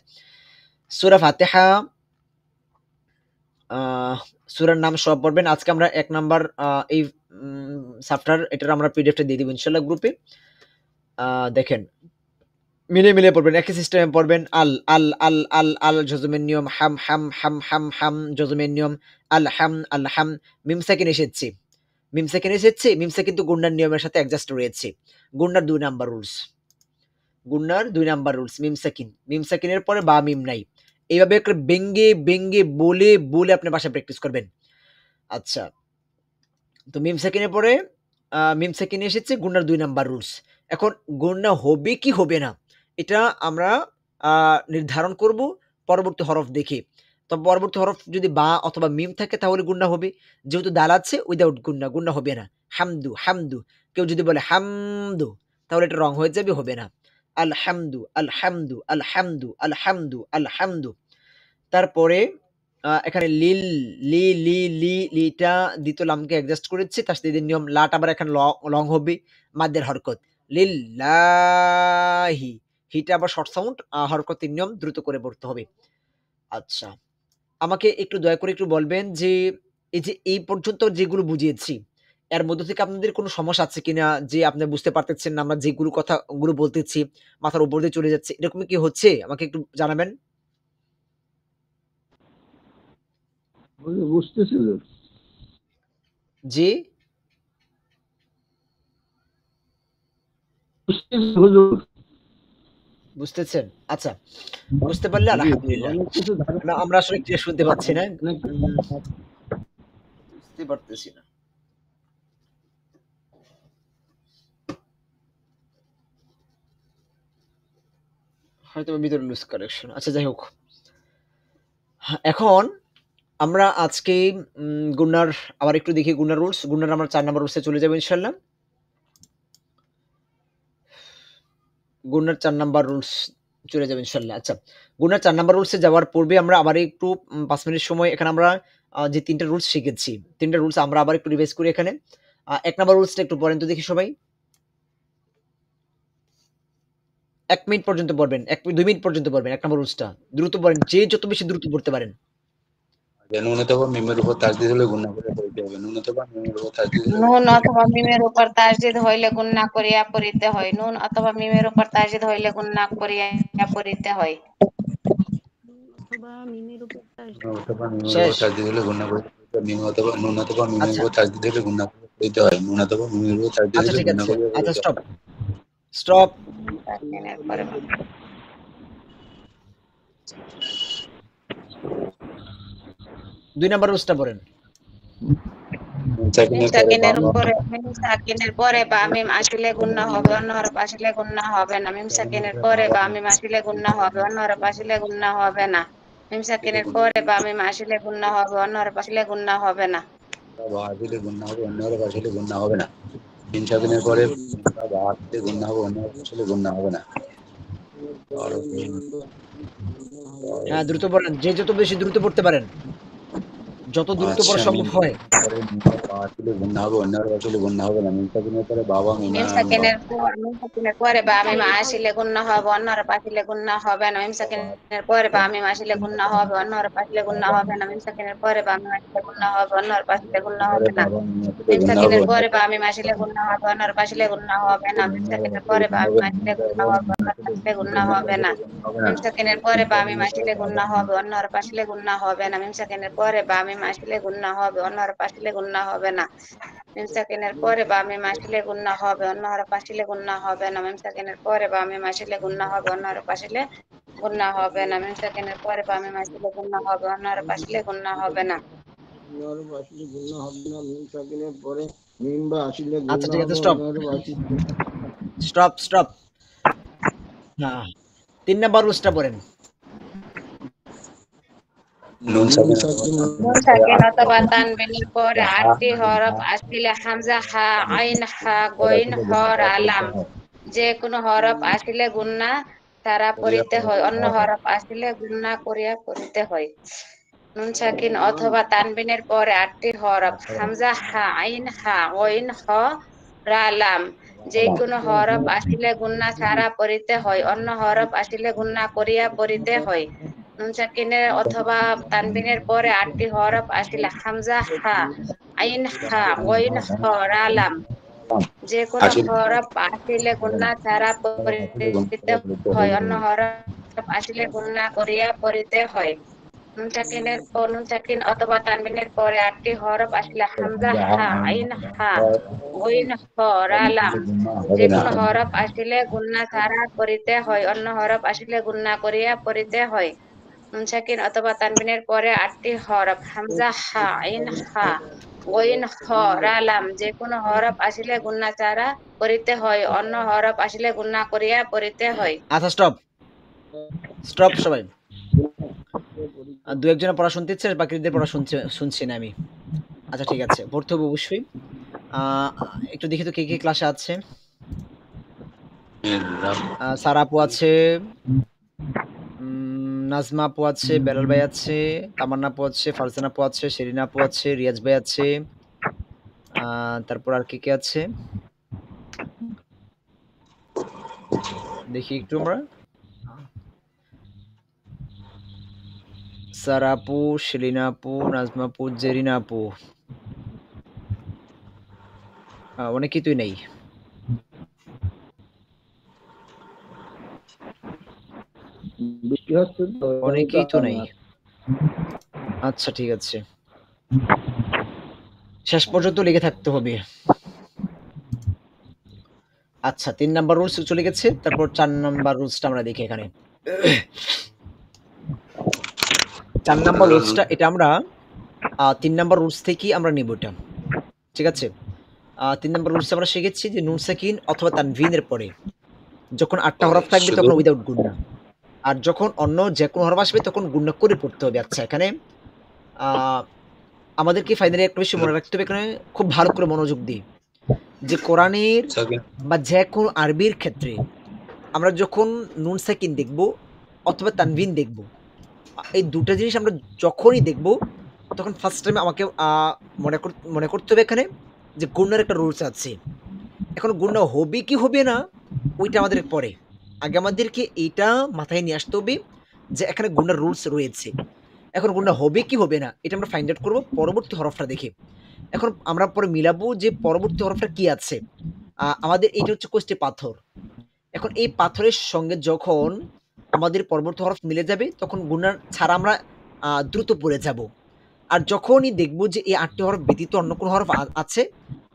সূরা ফাতিহা সূরার নাম সব পড়বেন। আজকে আমরা ১ নাম্বার এই চ্যাপ্টার এটার আমরা পিডিএফটা দিয়ে দিব ইনশাআল্লাহ গ্রুপে। দেখেন মিলে পড়বেন, একই সিস্টেমে পড়বেন। আল আল আল আল আল জজমের নিয়ম, হাম হাম হাম হাম হাম জজমের নিয়ম, আল হাম আল হাম। মিম সাকিন এসেছে, মিম সাকিন এসেছে, মিম সাকিন কিন্তু গুণনার নিয়মের সাথে অ্যাডজাস্ট রয়েছে। গুণনার ২ নাম্বার রুলস, গুণনার ২ নাম্বার রুলস মিম সাকিন। মিম সাকিনের পরে বা মিম নাই। এইভাবে একটা বেঙ্গে বলে আপনি বাসায় প্র্যাকটিস করবেন। আচ্ছা, তো মিম সাকিনের পরে মিম সাকিন এসেছে, গুণনার ২ নাম্বার রুলস। এখন গুণনা হবে কি হবে না এটা আমরা নির্ধারণ করব পরবর্তী হরফ দেখে। তো পরবর্তী হরফ যদি বা অথবা মিম থাকে তাহলে গুণনা হবে। যেহেতু দাল আছে উইদাউট গুণনা হবে না। হামদু হামদু, কেউ যদি বলে হামদু তাহলে এটা রং হয়ে যাবে, হবে না। আলহামদু আলহামদু আলহামদু আলহামদু আলহামদু। তারপরে এখানে লিল লি লি লি লিটা দ্বিতীয় লামকে অ্যাডজাস্ট করেছে, তাসদীদের নিয়ম। লাটা আবার এখানে লং হবে, মাদ্দের হরকত। লিল্লাহি, হিটা আবার শর্ট সাউন্ড, হরকতের নিয়ম দ্রুত করে পড়তে হবে। আচ্ছা, আমাকে একটু দয়া করে একটু বলবেন যে এই যে এই পর্যন্ত যেগুলো বুঝিয়েছি এর মধ্য থেকে আপনাদের কোনো সমস্যা আছে কিনা, যে আপনি বুঝতে পারতেছেন না আমরা যেগুলো কথাগুলো বলতেছি মাথার উপর দিয়ে চলে যাচ্ছে, এরকম কি হচ্ছে আমাকে একটু জানাবেন। বুঝতেছি জি হুজুর। বুঝতেছেন? আচ্ছা, বুঝতে পারলে আলহামদুলিল্লাহ। অনেক কিছু আমরা আসলে ক্লিয়ার শুনতে পাচ্ছি না, বুঝতে পারতেছি না। হয়তো ভিতরে লুজ কানেকশন। আচ্ছা, যাই হোক, এখন আমরা আজকে গুণার আবার একটু দেখি গুণার রুলস। গুণার আমরা ৪ নাম্বার রুলসে চলে যাবো ইনশাআল্লাহ। গুণার ৪ নাম্বার রুলস চলে যাবে ইনশাআল্লাহ। আচ্ছা, গুণার ৪ নাম্বার রুলসে যাওয়ার পূর্বে আমরা আবার একটু ৫ মিনিট সময় এখানে আমরা যে ৩টা রুলস শিখেছি, ৩টা রুলস আমরা আবার একটু রিভাইজ করি এখানে। ১ নাম্বার রুলসটা একটু পড়েন তো দেখি সবাই। ১ মিনিট পর্যন্ত পড়বেন, ২ মিনিট পর্যন্ত পড়বেন ১ নাম্বার রুলসটা। দ্রুত পড়েন, যে যত বেশি দ্রুত পড়তে পারেন। ন্যূনতম মিমের উপর তাসদিদ হলে গুণনা করে পড়তে হবে। ন্যূনতম মিমের উপর তাসদিদ হলে নুন অথবা মিমের উপর তাসদিদ হইলে গুণনা করিয়া পড়িতে হয়। নুন অথবা মিমের উপর তাসদিদ হইলে গুণনা করিয়া পড়িতে হয়। অথবা মিমের উপর অথবা মিমের শেষ। উপর তাসদিদ হলে গুণনা করে মিম অথবা নুন অথবা মিমের আচ্ছা উপর তাসদিদ হলে গুণনা করে পড়তে হয়। নুন অথবা মিমের উপর তাসদিদ আচ্ছা, হলে ঠিক গুণনা আছে। করে আচ্ছা, পড়তে স্টপ হয়। স্টপ। সাকিনের পরে ২ নাম্বার রুলসটা পড়েন। মিম সাকিনের পরে বা মিম আসলে গুণনা হবে, অন্য হরফ আসলে গুণনা হবে না। মিম সাকিনের পরে বা মিম আসলে গুণনা হবে, অন্য হরফ আসলে গুণনা হবে না। মিম সাকিনের পরে বা মিম আসলে গুণনা হবে, অন্য হরফ আসলে গুণনা হবে না। বা আসলে গুণনা হবে, অন্য হরফ আসলে গুণনা হবে না। মিম সাকিনের পরে বা আসলে গুণনা হবে, অন্য হরফ আসলে গুণনা হবে না। হ্যাঁ, দ্রুত পড়েন, যে যত বেশি দ্রুত পড়তে পারেন। যত দ্রুত পড়া আচ্ছা সম্ভব হয়। পরে বা আসলে গুন্না হবে, অন্যের আসলে গুন্না হবে না। মিম সাকিনের পরে বাবা মিম সাকিনের পরে বা মিম আসলে গুন্না হবে, অন্যরা পাশিলে গুন্না হবে না। মিম সাকিনের পরে বা মিম আসলে গুন্না হবে, অন্যরা পাশিলে গুন্না হবে না। মিম সাকিনের পরে বা মিম আসলে গুন্না হবে, অন্যরা পাশিলে গুন্না হবে না। বাবা মিম আসলে মিম গুন্না হবে, সাকিনের অন্যের পরে বা মিম আসলে গুন্না হবে, অন্যরা পাশিলে গুন্না হবে না। মিম সাকিনের পরে বা মিম আসলে গুন্না হবে, অন্যরা পাশিলে গুন্না হবে না। মিম সাকিনের পরে বা মিম আসলে গুন্না হবে, অন্যরা পাশিলে গুন্না হবে না। মিম সাকিনের পরে বা মিম আসলে গুন্না হবে, অন্যরা পাশিলে গুন্না হবে না। মিম সাকিনের পরে বা মিম আসলে গুন্না হবে, অন্যরা পাশিলে গুন্না হবে না। মিম সাকিনের পরে বা মিম আসলে গুন্না হবে, অন্যরা পাশিলে গুন্না হবে না। মিম সাকিনের পরে বা মিম আসলে গুন্না হবে, অন্যরা পাশিলে গুন্না হবে না। অন্যরা আসলে গুন্না হবে না। মিম সাকিনের পরে মিম বা আসলে আচ্ছা গুন্না ঠিক হবে, আছে, স্টপ অন্যরা আসলে স্টপ স্টপ। হ্যাঁ, 3 নাম্বার রুলসটা পড়েন। নুন মিম সাকিন সাকিন নুন সাকিন অথবা তানবিনের পরে 8টি হরফ আসলে হামজা, হা, আইন, হা, গইন, হ, লাম। যে কোনো হরফ আসলে গুন্না তারা পড়িতে হয়, অন্য হরফ আসলে গুন্না করিয়া পড়িতে হয়। নুন সাকিন অথবা তানবিনের পরে 8টি হরফ হামজা, হা, আইন, হা, গইন, হ, লাম। যে কোনো হরফ আসলে গুন্না ছাড়া পড়িতে হয়, অন্য হরফ আসলে গুন্না করিয়া পড়িতে হয়। নুন সাকিনের অথবা তানবিনের পরে 8টি হরফ আসলে হামজা, হা, আইন, হা, গইন, হ, লাম। যে কোনো হরফ আসলে গুন্না ছাড়া পড়িতে হয়, অন্য হরফ আসলে গুন্না করিয়া পড়িতে হয়। নুন সাকিন অথবা তানবিনের পরে 8টি হরফ আসলে হামজা, হা, আইন, হা, গইন, হ, লাম। যে কোনো হরফ আসলে গুন্না ছাড়া পড়িতে হয়, অন্য হরফ আসলে গুন্না করিয়া পড়িতে হয়। নুন সাকিন অথবা তানবিনের পরে 8টি হরফ হামজা, হা, আইন, হা, গইন, হ, লাম। যে কোনো হরফ আসলে গুন্না ছাড়া পড়িতে হয়, অন্য হরফ আসলে গুন্না করিয়া পড়িতে হয়। আচ্ছা স্টপ স্টপ সবাই। দু একজনের পড়া শুনতেছে, বাকিদের পড়া শুনছি না আমি। আচ্ছা ঠিক আছে, পড়তে হবে অবশ্যই। একটু দেখি তো কে কে ক্লাসে আছে। সারা আপু আছে, নাজমা আপু আছে, বেলাল ভাই আছে, তামান্না আপু আছে, ফারজানা আপু আছে, শেরিনা আপু আছে, রিয়াজ ভাই আছে। তারপর আর কে কে আছে দেখি একটু আমরা। সারা আপু, শেলিনা আপু, নাজমা আপু, জেরিনা আপু, অনেকেই তুই নেই। বৃষ্টি হচ্ছে তো, অনেকেই তো নাই। আচ্ছা ঠিক আছে, শেষ পর্যন্ত লেগে থাকতে হবে। আচ্ছা 3 নাম্বার রুলস চলে গেছে, তারপর 4 নাম্বার রুলসটা আমরা দেখি এখানে। 4 নাম্বার রুলসটা এটা আমরা 3 নাম্বার রুলস থেকেই আমরা নিব এটা। ঠিক আছে? 3 নাম্বার রুলসে আমরা শিখেছি যে নুন সাকিন অথবা তানভিনের পরে যখন 8 টা হরফ থাকবে তখন উইদাউট গুণনা। আর যখন অন্য যেকোনো হরফ আসবে তখন গুণনা করে পড়তে হবে। আচ্ছা এখানে আ আমাদেরকে ফাইনালি একটা বিষয় মনে রাখতে হবে, এখানে খুব ভালো করে মনোযোগ দিই। যে কোরআনের বা যেকোনো আরবির ক্ষেত্রে আমরা যখন নুন সাকিন দেখব অথবা তানভিন দেখব, এই ২ টা জিনিস আমরা যখনই দেখব তখন ফার্স্ট টাইম আমাকে মনে করতে হবে এখানে যে গুণনার একটা রুলস আছে। এখন গুণনা হবে কি হবে না ওইটা আমাদের পরে। আগে আমাদেরকে এইটা মাথায় নিয়ে আসতে হবে যে এখানে গুণনার রুলস রয়েছে। এখন গুণনা হবে কি হবে না এটা আমরা ফাইন্ড আউট করব পরবর্তী হরফটা দেখে। এখন আমরা পরে মিলাবো যে পরবর্তী হরফটা কি আছে। আমাদের এইটা হচ্ছে কোষ্ঠী পাথর। এখন এই পাথরের সঙ্গে যখন আমাদের পরবর্তী হরফ মিলে যাবে তখন গুণনা ছাড়া আমরা দ্রুত পড়ে যাব। আর যখনই দেখব যে এই ৮ টি হরফ ব্যতীত অন্য কোনো হরফ আছে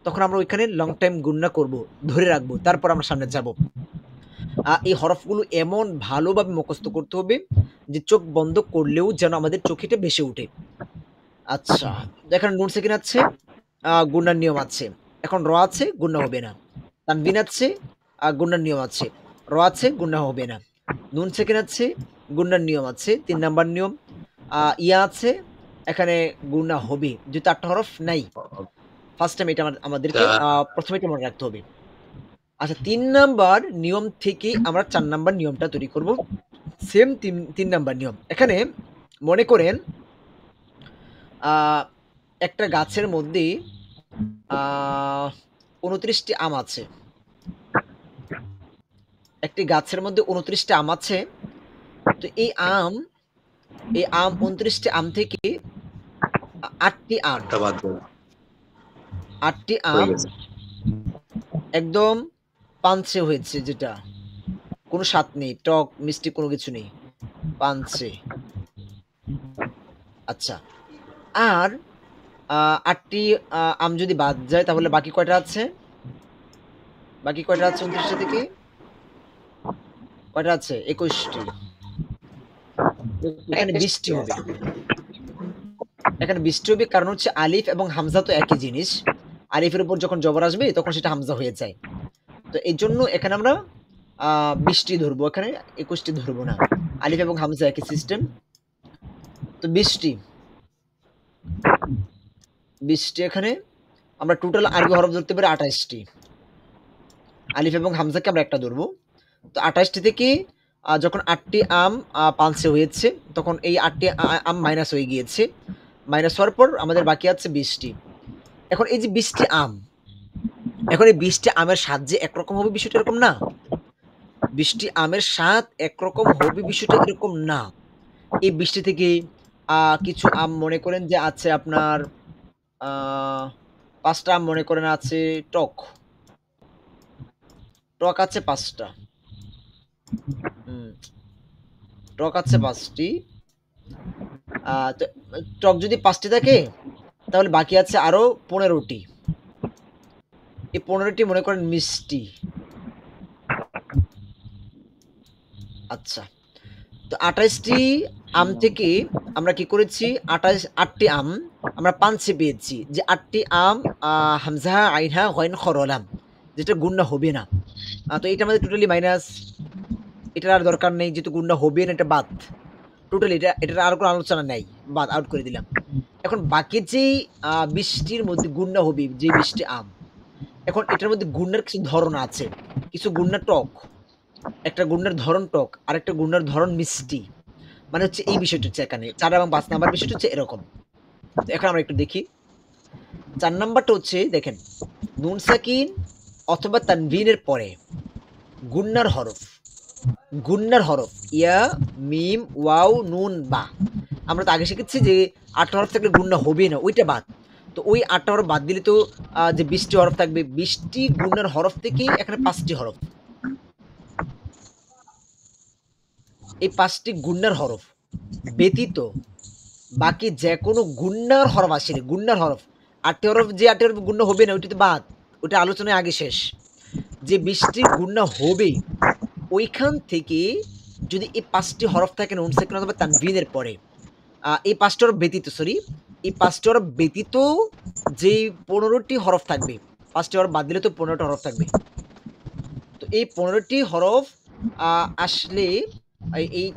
তখন আমরা ওইখানে লং টাইম গুণনা করব, ধরে রাখবো, তারপর আমরা সামনে যাব। এই হরফগুলো এমন ভালোভাবে মুখস্থ করতে হবে যে চোখ বন্ধ করলেও যেন আমাদের চোখে এটা ভেসে ওঠে। আচ্ছা, এখানে নুন সেকেন্ড আছে, গুণনার নিয়ম আছে। এখন র আছে, গুণনা হবে না। তানবিন আছে, গুণনার নিয়ম আছে। র আছে, গুণনা হবে না। নুন সেকেন্ড আছে, গুণনার নিয়ম আছে, ৩ নাম্বার নিয়ম। ইয়া আছে, এখানে গুণনা হবে যেহেতু ৮ টা হরফ নাই। ফার্স্ট টাইম এটা আমাদেরকে প্রথমে এটা মনে রাখতে হবে। আচ্ছা ৩ নাম্বার নিয়ম থেকে আমরা ৪ নাম্বার নিয়মটা তৈরি করব। সেম ৩ নাম্বার নিয়ম। এখানে মনে করেন একটা গাছের মধ্যে 29টি আম আছে। একটি গাছের মধ্যে 29টি আম আছে। তো এই আম 29টি আম থেকে 8টি আম একটা বাদ দেবো 8টি হয়ে আম গেছে। একদম পানসে হয়েছে, যেটা কোনো স্বাদ নেই, টক মিষ্টি কোনো কিছু নেই, পানসে। আচ্ছা, আর 8টি আম যদি বাদ যায় তাহলে বাকি কয়টা আছে? বাকি কয়টা আছে 29টা থেকে? কয়টা আছে? 21টি। এখানে 20টি হবে। এখানে 20টি হবে, কারণ হচ্ছে আলিফ এবং হামজা তো একই জিনিস। আলিফের উপর যখন জবর আসবে তখন সেটা হামজা হয়ে যায়। তো এই জন্য এখানে আমরা 20টি ধরবো, এখানে 21টি ধরবো না। আলিফ এবং হামজা একই সিস্টেম। তো 20টি এখানে আমরা টোটাল আরবি হরফ ধরতে পারি 28টি। আলিফ এবং হামজাকে আমরা একটা ধরবো। তো 28টি থেকে যখন 8টি আম পানসে হয়েছে তখন এই 8টি আম মাইনাস হয়ে গিয়েছে। মাইনাস হওয়ার পর আমাদের বাকি আছে 20টি। এখন এই যে 20টি আম, এখন এই 20টি আমের স্বাদ যে একরকম হবে বিষয়টা এরকম না। 20টি আমের স্বাদ একরকম হবে বিষয়টা এরকম না। এই 20টি থেকে কিছু আম মনে করেন যে আছে আপনার 5টা আম মনে করেন আছে টক আছে 5টা। টক আছে 5টি। টক যদি 5টি থাকে তাহলে বাকি আছে আরো 15টি। এই 15টি মনে করেন মিষ্টি। আচ্ছা, তো 28টি আম থেকে আমরা কি করেছি? 8টি আম আমরা পানসে পেয়েছি, যে 8টি আম হামজা আইনহা গইন খরলাম, যেটা গুণনা হবে না। তো এটা আমাদের টোটালি মাইনাস, এটার আর দরকার নেই, যেহেতু গুণনা হবে না, এটা বাদ। টোটালি এটার আর কোনো আলোচনা নেই, বাদ, আউট করে দিলাম। এখন বাকি যেই 20টির মধ্যে গুণনা হবে, যে 20টি আম, এখন এটার মধ্যে গুণনার কিছু ধরন আছে। কিছু গুণনা টক, একটা গুণনার ধরন টক, আর একটা গুণনার ধরন মিষ্টি। মানে হচ্ছে এই বিষয়টা হচ্ছে এখানে 4 এবং 5 নাম্বার বিষয়টা হচ্ছে এরকম। তো এখন আমরা একটু দেখি 4 নাম্বারটা হচ্ছে, দেখেন, নুন সাকিন অথবা তানভিনের পরে গুণনার হরফ, ইয়া, মিম, ওয়াও, নুন, বা। আমরা তো আগে শিখেছি যে 8টা হরফ থাকলে গুণনা হবে না, ওইটা বাদ। তো ওই 8টা হরফ বাদ দিলে তো যে 20টি হরফ থাকবে, 20টি গুণনার হরফ থেকে এখানে 5টি হরফ, এই 5টি গুণনার হরফ ব্যতীত বাকি যে কোনো গুণনার হরফ আসেনি। গুণনার হরফ 8টি হরফ, যে 8টি হরফ গুণনা হবে না ওইটা তো বাদ, ওইটা আলোচনায় আগে শেষ। যে 20টি গুণনা হবে ওইখান থেকে যদি এই 5টি হরফ থাকে নুন সাকিন অথবা তানভিনের পরে, এই 5টি হরফ ব্যতীত, এই 5টি হরফ ব্যতীত যেই 15টি হরফ থাকবে, 5টি হরফ বাদ দিলে তো 15টি হরফ থাকবে। তো এই 15টি হরফ আসলে এই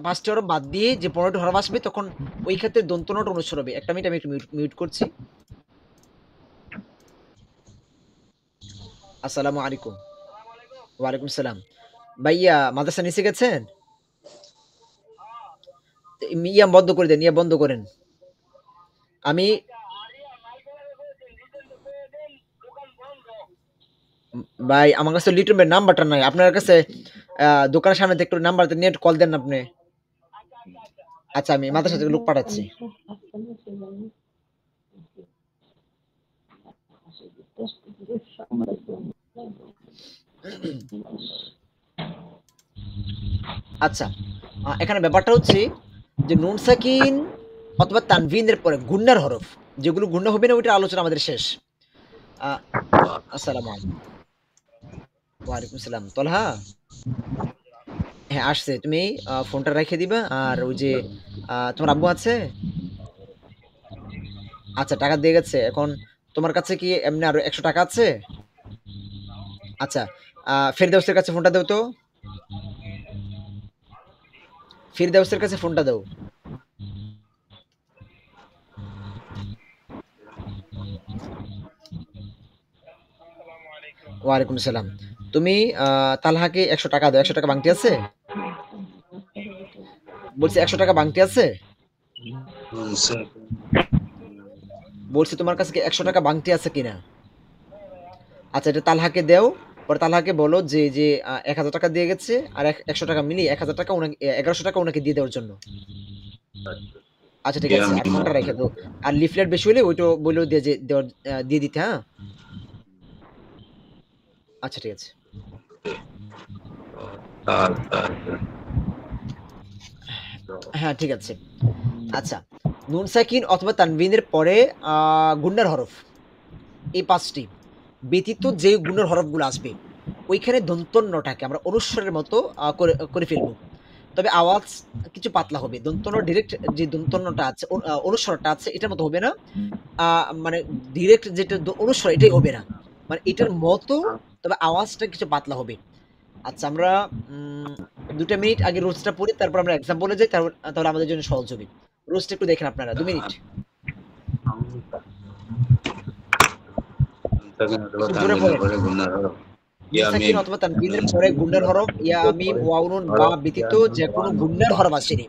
5টি হরফ বাদ দিয়ে যে 15টি হরফ আসবে, তখন ওই ক্ষেত্রে দন্ত নোট অনুসরণ হবে। একটা মিনিট, আমি একটু মিউট করছি। আসসালামু আলাইকুম। ওয়ালাইকুম সালাম। ভাইয়া মাদ্রাসা নিচে গেছেন? ইয়া বন্ধ করে দেন, বন্ধ করেন। আমি ভাই, আমার কাছে লিটন ভাই নাম্বারটা নাই। আপনার কাছে দোকানের সামনে একটু নাম্বার নেট কল দেন আপনি। আচ্ছা, আমি মাদ্রাসা থেকে লোক পাঠাচ্ছি। আচ্ছা, এখানে ব্যাপারটা হচ্ছে যে নুন সাকিন অথবা তানভিনের পরে গুণনার হরফ, যেগুলো গুণনা হবে না, ওইটার আলোচনা আমাদের শেষ। আসসালামু আলাইকুম। ওয়ালাইকুম সালাম। তলহা, হ্যাঁ আসছে। তুমি ফোনটা রেখে দিবা। আর ওই যে তোমার আব্বু আছে? আচ্ছা, টাকা দিয়ে গেছে। এখন তোমার কাছে কি এমনি আরো 100 টাকা আছে? আচ্ছা, ফেরদাউসের কাছে ফোনটা দাও তো। ফিরদাউসের কাছে ফোনটা দাও। ওয়ালাইকুম সালাম। তুমি তালহাকে 100 টাকা দাও। 100 টাকা বাংটি আছে? বলছি 100 টাকা বাংটি আছে? বলছি তোমার কাছে কি 100 টাকা বাংতি আছে কিনা? আচ্ছা, এটা তালহাকে দেও। পরে তালহাকে বলো যে 1000 টাকা দিয়ে গেছে, আর 100 টাকা মিলিয়ে 1000 টাকা ওনাকে 1100 টাকা ওনাকে দিয়ে দেওয়ার জন্য। আচ্ছা ঠিক ইয়া আছে, আর মিম ফোনটা রেখে দাও। আর লিফলেট বেশি হলে ওইটা বলেও দিয়ে দিতে, হ্যাঁ? আচ্ছা ঠিক আছে। হ্যাঁ ঠিক আছে। আচ্ছা, নুন সাকিন অথবা তানবিনের পরে গুন্নার হরফ এই 5টি ব্যতীত যে গুণের হরফগুলো আসবে ওইখানে দন্তন্যটাকে আমরা অনুস্বরের মতো করে ফেলবো। তবে আওয়াজ কিছু পাতলা হবে। দন্তন্য ডিরেক্ট যে দন্তন্যটা আছে, অনুস্বরটা আছে, এটার মতো হবে না। মানে ডিরেক্ট যেটা অনুস্বর এটাই হবে না, মানে এটার মতো, তবে আওয়াজটা কিছু পাতলা হবে। আচ্ছা, আমরা 2টা মিনিট আগে রুলসটা পড়ি, তারপর আমরা এক্সাম্পলে যাই, তাহলে আমাদের জন্য সহজ হবে। রুলসটা একটু দেখেন আপনারা, 2 মিনিট। একটু জোরে পড়েন। নুন সাকিন অথবা তানবিনের পরে গুন্নার হরফ ইয়া মিম ওয়াও নুন বা ব্যতীত যে কোনো গুন্নার হরফ আসেনি,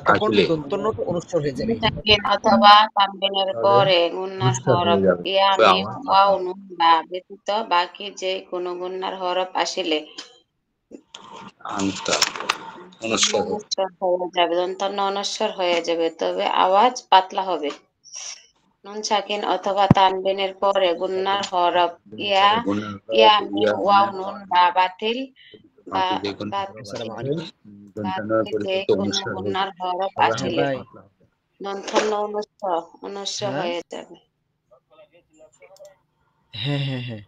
তখন দন্তন্যটা অনুস্বর হয়ে যাবে। সাকিন অথবা তানবিনের পরে গুন্নার হরফ ইয়া মিম ওয়াও নুন বা ব্যতীত বাকি যে কোনো গুন্নার হরফ আসিলে অনুস্বর হয়ে যাবে, দন্তন্য অনুস্বর হয়ে যাবে, তবে আওয়াজ পাতলা হবে। নুন সাকিন অথবা তানবিনের পরে গুন্নার হরফ ইয়া ইয়া মিম ওয়াও নুন বা বাতিল বা আসসালামু আলাইকুম। যে কোনো গুন্নার হরফ হ্যাঁ আসিলে ভাই। দন্তন্য অনুস্বর হ্যাঁ হয়ে যাবে। হ্যাঁ হ্যাঁ হ্যাঁ,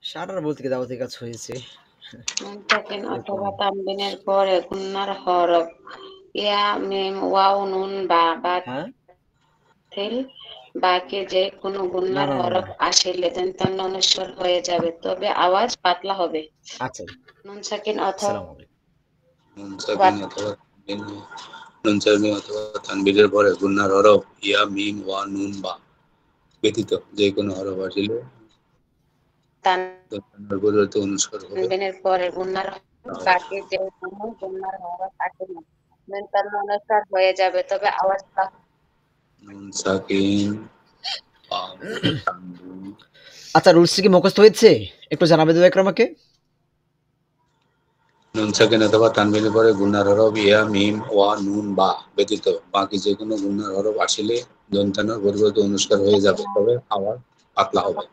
সারার বলতে কি দাওয়াতি কাজ হয়েছে। নুন সাকিন অথবা তানবিনের পরে গুন্নার হরফ ইয়া মিম ওয়াও নুন বা হ্যাঁ, বাতিল বাকি যে কোনো না গুন্নার না না হরফ না। আসিলে দন্তন্য অনুস্বর হয়ে যাবে, তবে আওয়াজ পাতলা হবে। আচ্ছা, নুন সাকিন আসসালামু আলাইকুম। অথবা তানবিনের পরে গুন্নার হরফ ইয়া মিম ওয়া নুন বা ব্যতীত যে কোনো হরফ আসিলে দন্তন্যের পরিবর্তে অনুস্বর হবে। তানবিনের পরে গুন্নার হরফ বাকি যে কোনো গুন্নার হরফ আসিলে দন্তন্য অনুস্বর হয়ে যাবে, তবে আওয়াজ নুন সাকিন তানবিন আচ্ছা, রুলসটা কি মুখস্থ হয়েছে? একটু জানাবে দয়া করে আমাকে। নুন সাকিন অথবা তানবিনের পরে গুন্নার হরফ ইয়া মিম ওয়া নুন বা ব্যতীত বাকি যে কোনো গুন্নার হরফ আসিলে দন্তন্যের পরিবর্তে অনুস্বার হয়ে যাবে, তবে আওয়াজ পাতলা হবে।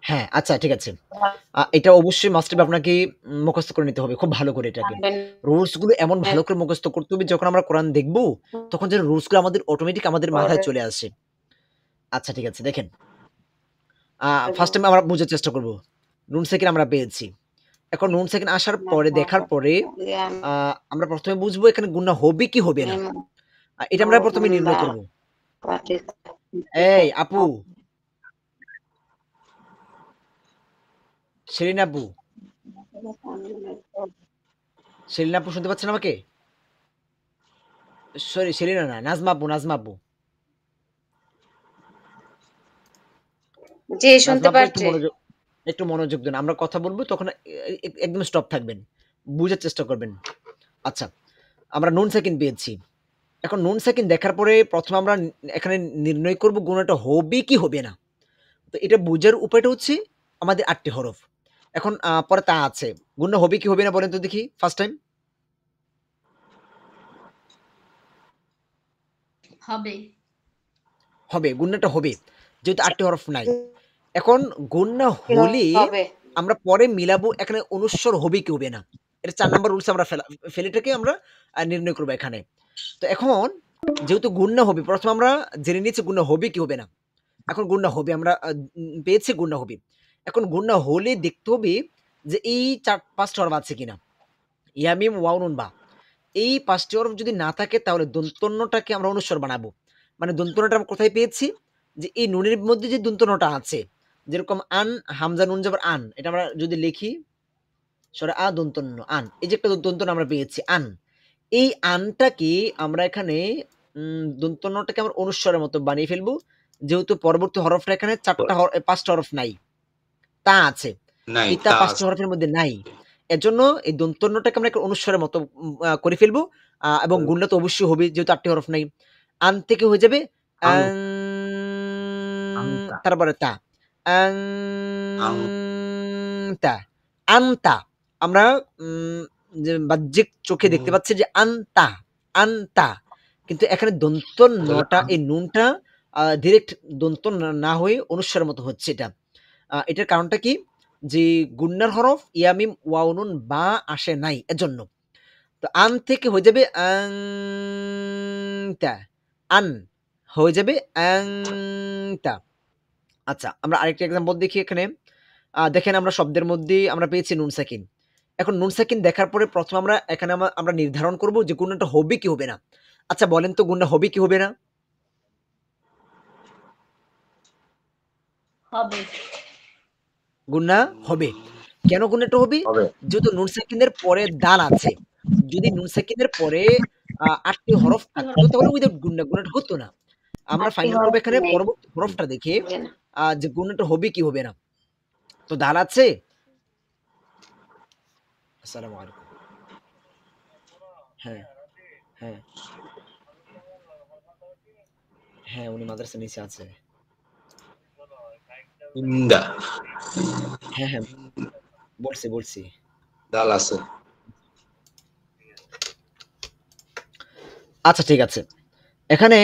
হ্যাঁ আচ্ছা ঠিক আছে। এটা অবশ্যই মাস্ট বি আপনাকে মুখস্থ করে নিতে হবে খুব ভালো করে এটাকে। রুলস গুলো এমন ভালো করে মুখস্থ করতে হবে, যখন আমরা কোরআন দেখবো তখন যেন রুলস গুলো আমাদের অটোমেটিক আমাদের মাথায় চলে আসে। আচ্ছা ঠিক আছে, দেখেন ফার্স্ট টাইম আমরা বোঝার চেষ্টা করব। নুন সেকেন্ড আমরা পেয়েছি। এখন নুন সেকেন্ড আসার পরে দেখার পরে আমরা প্রথমে বুঝবো এখানে গুণা হবে কি হবে না, এটা আমরা প্রথমে নির্ণয় করব। এই আপু, সেলিনা আপু, সেলিনা আপু শুনতে পাচ্ছেন আমাকে? সরি, সেলিনা না, নাজমা আপু, নাজমা আপু। জি শুনতে নাজমা আপু পাচ্ছি। একটু মনোযোগ দেন। আমরা কথা বলবো তখন একদম স্টপ থাকবেন, বুঝার চেষ্টা করবেন। আচ্ছা, আমরা নুন সেকেন্ড পেয়েছি। এখন নুন সেকেন্ড দেখার পরে প্রথমে আমরা এখানে নির্ণয় করব গুণাটা হবে কি হবে না। তো এটা বোঝার উপায়টা হচ্ছে আমাদের 8টি হরফ। এখন পরে তা আছে, গুণা হবে কি হবে না বলেন তো দেখি ফার্স্ট টাইম। হবে। হবে, গুণাটা হবে, যেহেতু 8টি হরফ নাই। এখন গুণা হলে হবে আমরা পরে মিলাবো এখানে অনুস্বর হবে কি হবে না। এটা 4 নাম্বার রুলস আমরা ফেলেটাকে আমরা নির্ণয় করবো এখানে। তো এখন যেহেতু গুণা হবে, প্রথমে আমরা জেনে নিয়েছি গুণা হবে কি হবে না। এখন গুণা হবে, আমরা পেয়েছি গুণা হবে। এখন গুণা হলে দেখতে হবে যে এই 5টা হরফ আছে কিনা। ইয়া মিম ওয়াও নুন বা, এই 5টি হরফ যদি না থাকে তাহলে দন্তন্যটাকে আমরা অনুস্বর বানাবো। মানে দন্তন্যটা আমরা কোথায় পেয়েছি, যে এই নুনের মধ্যে যে দন্তন্যটা আছে, যেরকম আন, হামজা নুন যাবার আন, এটা আমরা যদি লিখি সরে দন্তন্য আন, এই যে একটা দন্তন্য আমরা পেয়েছি আন, এই আনটাকে আমরা এখানে দন্তন্যটাকে আমরা অনুস্বরের মতো বানিয়ে ফেলবো। যেহেতু পরবর্তী হরফটা এখানে 5টা হরফ নাই, তা আছে, নাই এই তা তা 5টা হরফের মধ্যে নাই। এজন্য এই দন্তন্যটাকে আমরা একটা অনুস্বরের মতো করে ফেলবো এবং গুণটা তো অবশ্যই হবে যেহেতু 8টি হরফ নাই। আন থেকে হয়ে যাবে আং, তারপরে তা আং তা আনতা। আমরা যে বাহ্যিক চোখে দেখতে পাচ্ছি যে আনতা আনতা, কিন্তু এখানে দন্ত নটা এই নুনটা ডিরেক্ট দন্ত না হয়ে অনুস্বরের মতো হচ্ছে এটা। এটার কারণটা কি, যে গুন্নার হরফ ইয়ামিম ওয়াও নুন বা আসে নাই এজন্য। তো আন থেকে হয়ে যাবে আং তা, আন হয়ে যাবে আং তা। আচ্ছা, আমরা আরেকটা এক্সাম্পল দেখি এখানে। দেখেন আমরা শব্দের মধ্যে আমরা পেয়েছি নুন সাকিন। এখন নুন সাকিন দেখার পরে প্রথম আমরা এখানে আমরা নির্ধারণ করব যে গুণটা হবে কি হবে না। আচ্ছা বলেন তো গুণটা হবে কি হবে না? হবে। গুণা হবে। কেন গুণাটা হবে? যেহেতু নুন সাকিনের পরে দাল আছে। যদি নুন সাকিনের পরে 8টি হরফ থাকতো তাহলে উইদাউট গুণাটা হতো না। আমরা 8টি ফাইনাল করব হরফ এখানে নেই। পরবর্তী হরফটা দেখে হবে না। যে গুণাটা হবে কি হবে না। তো দাল আছে। আসসালামু আলাইকুম। হ্যাঁ, হ্যাঁ। হ্যাঁ, উনি মাদ্রাসার নিচে আছে। ইন্দা হ্যাঁ, হ্যাঁ। বলছি। দাল আছে। আচ্ছা ঠিক আছে। এখানে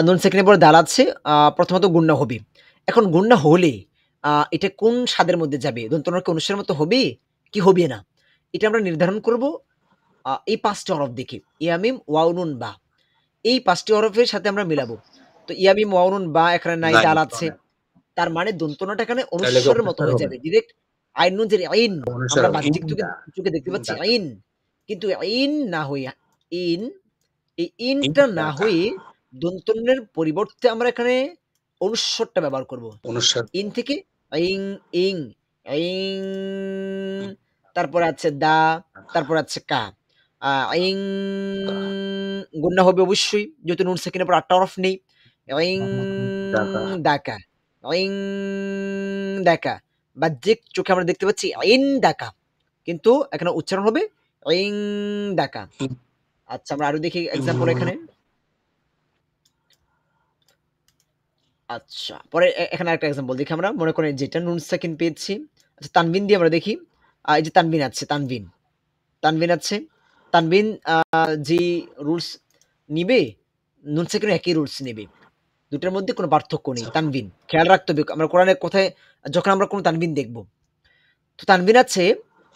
নুন সাকিনের পরে দাল আছে। প্রথমত গুণনা হবে। এখন গুণনা হলে এটা কোন স্বাদের মধ্যে যাবে? দন্তন্য কি অনুস্বারের মতো হবে কি হবে না? এটা আমরা নির্ধারণ করব এই 5টি হরফ দেখে। ইয়ামিম ওয়াও নুন বা। এই 5টি হরফের সাথে আমরা মিলাবো। তো ইয়ামিম ওয়াও নুন বা এখানে নাই, দাল আছে। তার মানে দন্তন্যটা এখানে অনুস্বরের মতো হয়ে যাবে। ডিরেক্ট আইন নুন যে আইন, আমরা বাহ্যিক চোখে দেখতে পাচ্ছি আইন, কিন্তু আইন না হয়ে ইন, এই ইনটা না হয়ে দন্তন্যের পরিবর্তে আমরা এখানে অনুস্বরটা ব্যবহার করব। ইন থেকে ইং ইং ইং, তারপরে আছে দা, তারপর আছে কা। ইং গুণনা হবে অবশ্যই যেহেতু নুন সাকিনের পর 8টা হরফ নেই। ইং দাকা, ইং দাকা। বাহ্যিক চোখে আমরা দেখতে পাচ্ছি ইন দাকা, কিন্তু এখানে উচ্চারণ হবে ইং দাকা। আচ্ছা আমরা আরো দেখি এক্সাম্পল এখানে। আচ্ছা পরে এখানে আরেকটা এক্সাম্পল দেখি আমরা। মনে করেন যেটা নুন সাকিন পেয়েছি। আচ্ছা তানবিন দিয়ে আমরা দেখি। এই যে তানবিন আছে, তানবিন আছে। তানবিন যে রুলস নিবে নুন সাকিন একই রুলস নেবে, দুটার মধ্যে কোনো পার্থক্য নেই। তানবিন খেয়াল রাখতে হবে আমরা কোরআনের কোথায় যখন আমরা কোনো তানবিন দেখব। তো তানবিন আছে,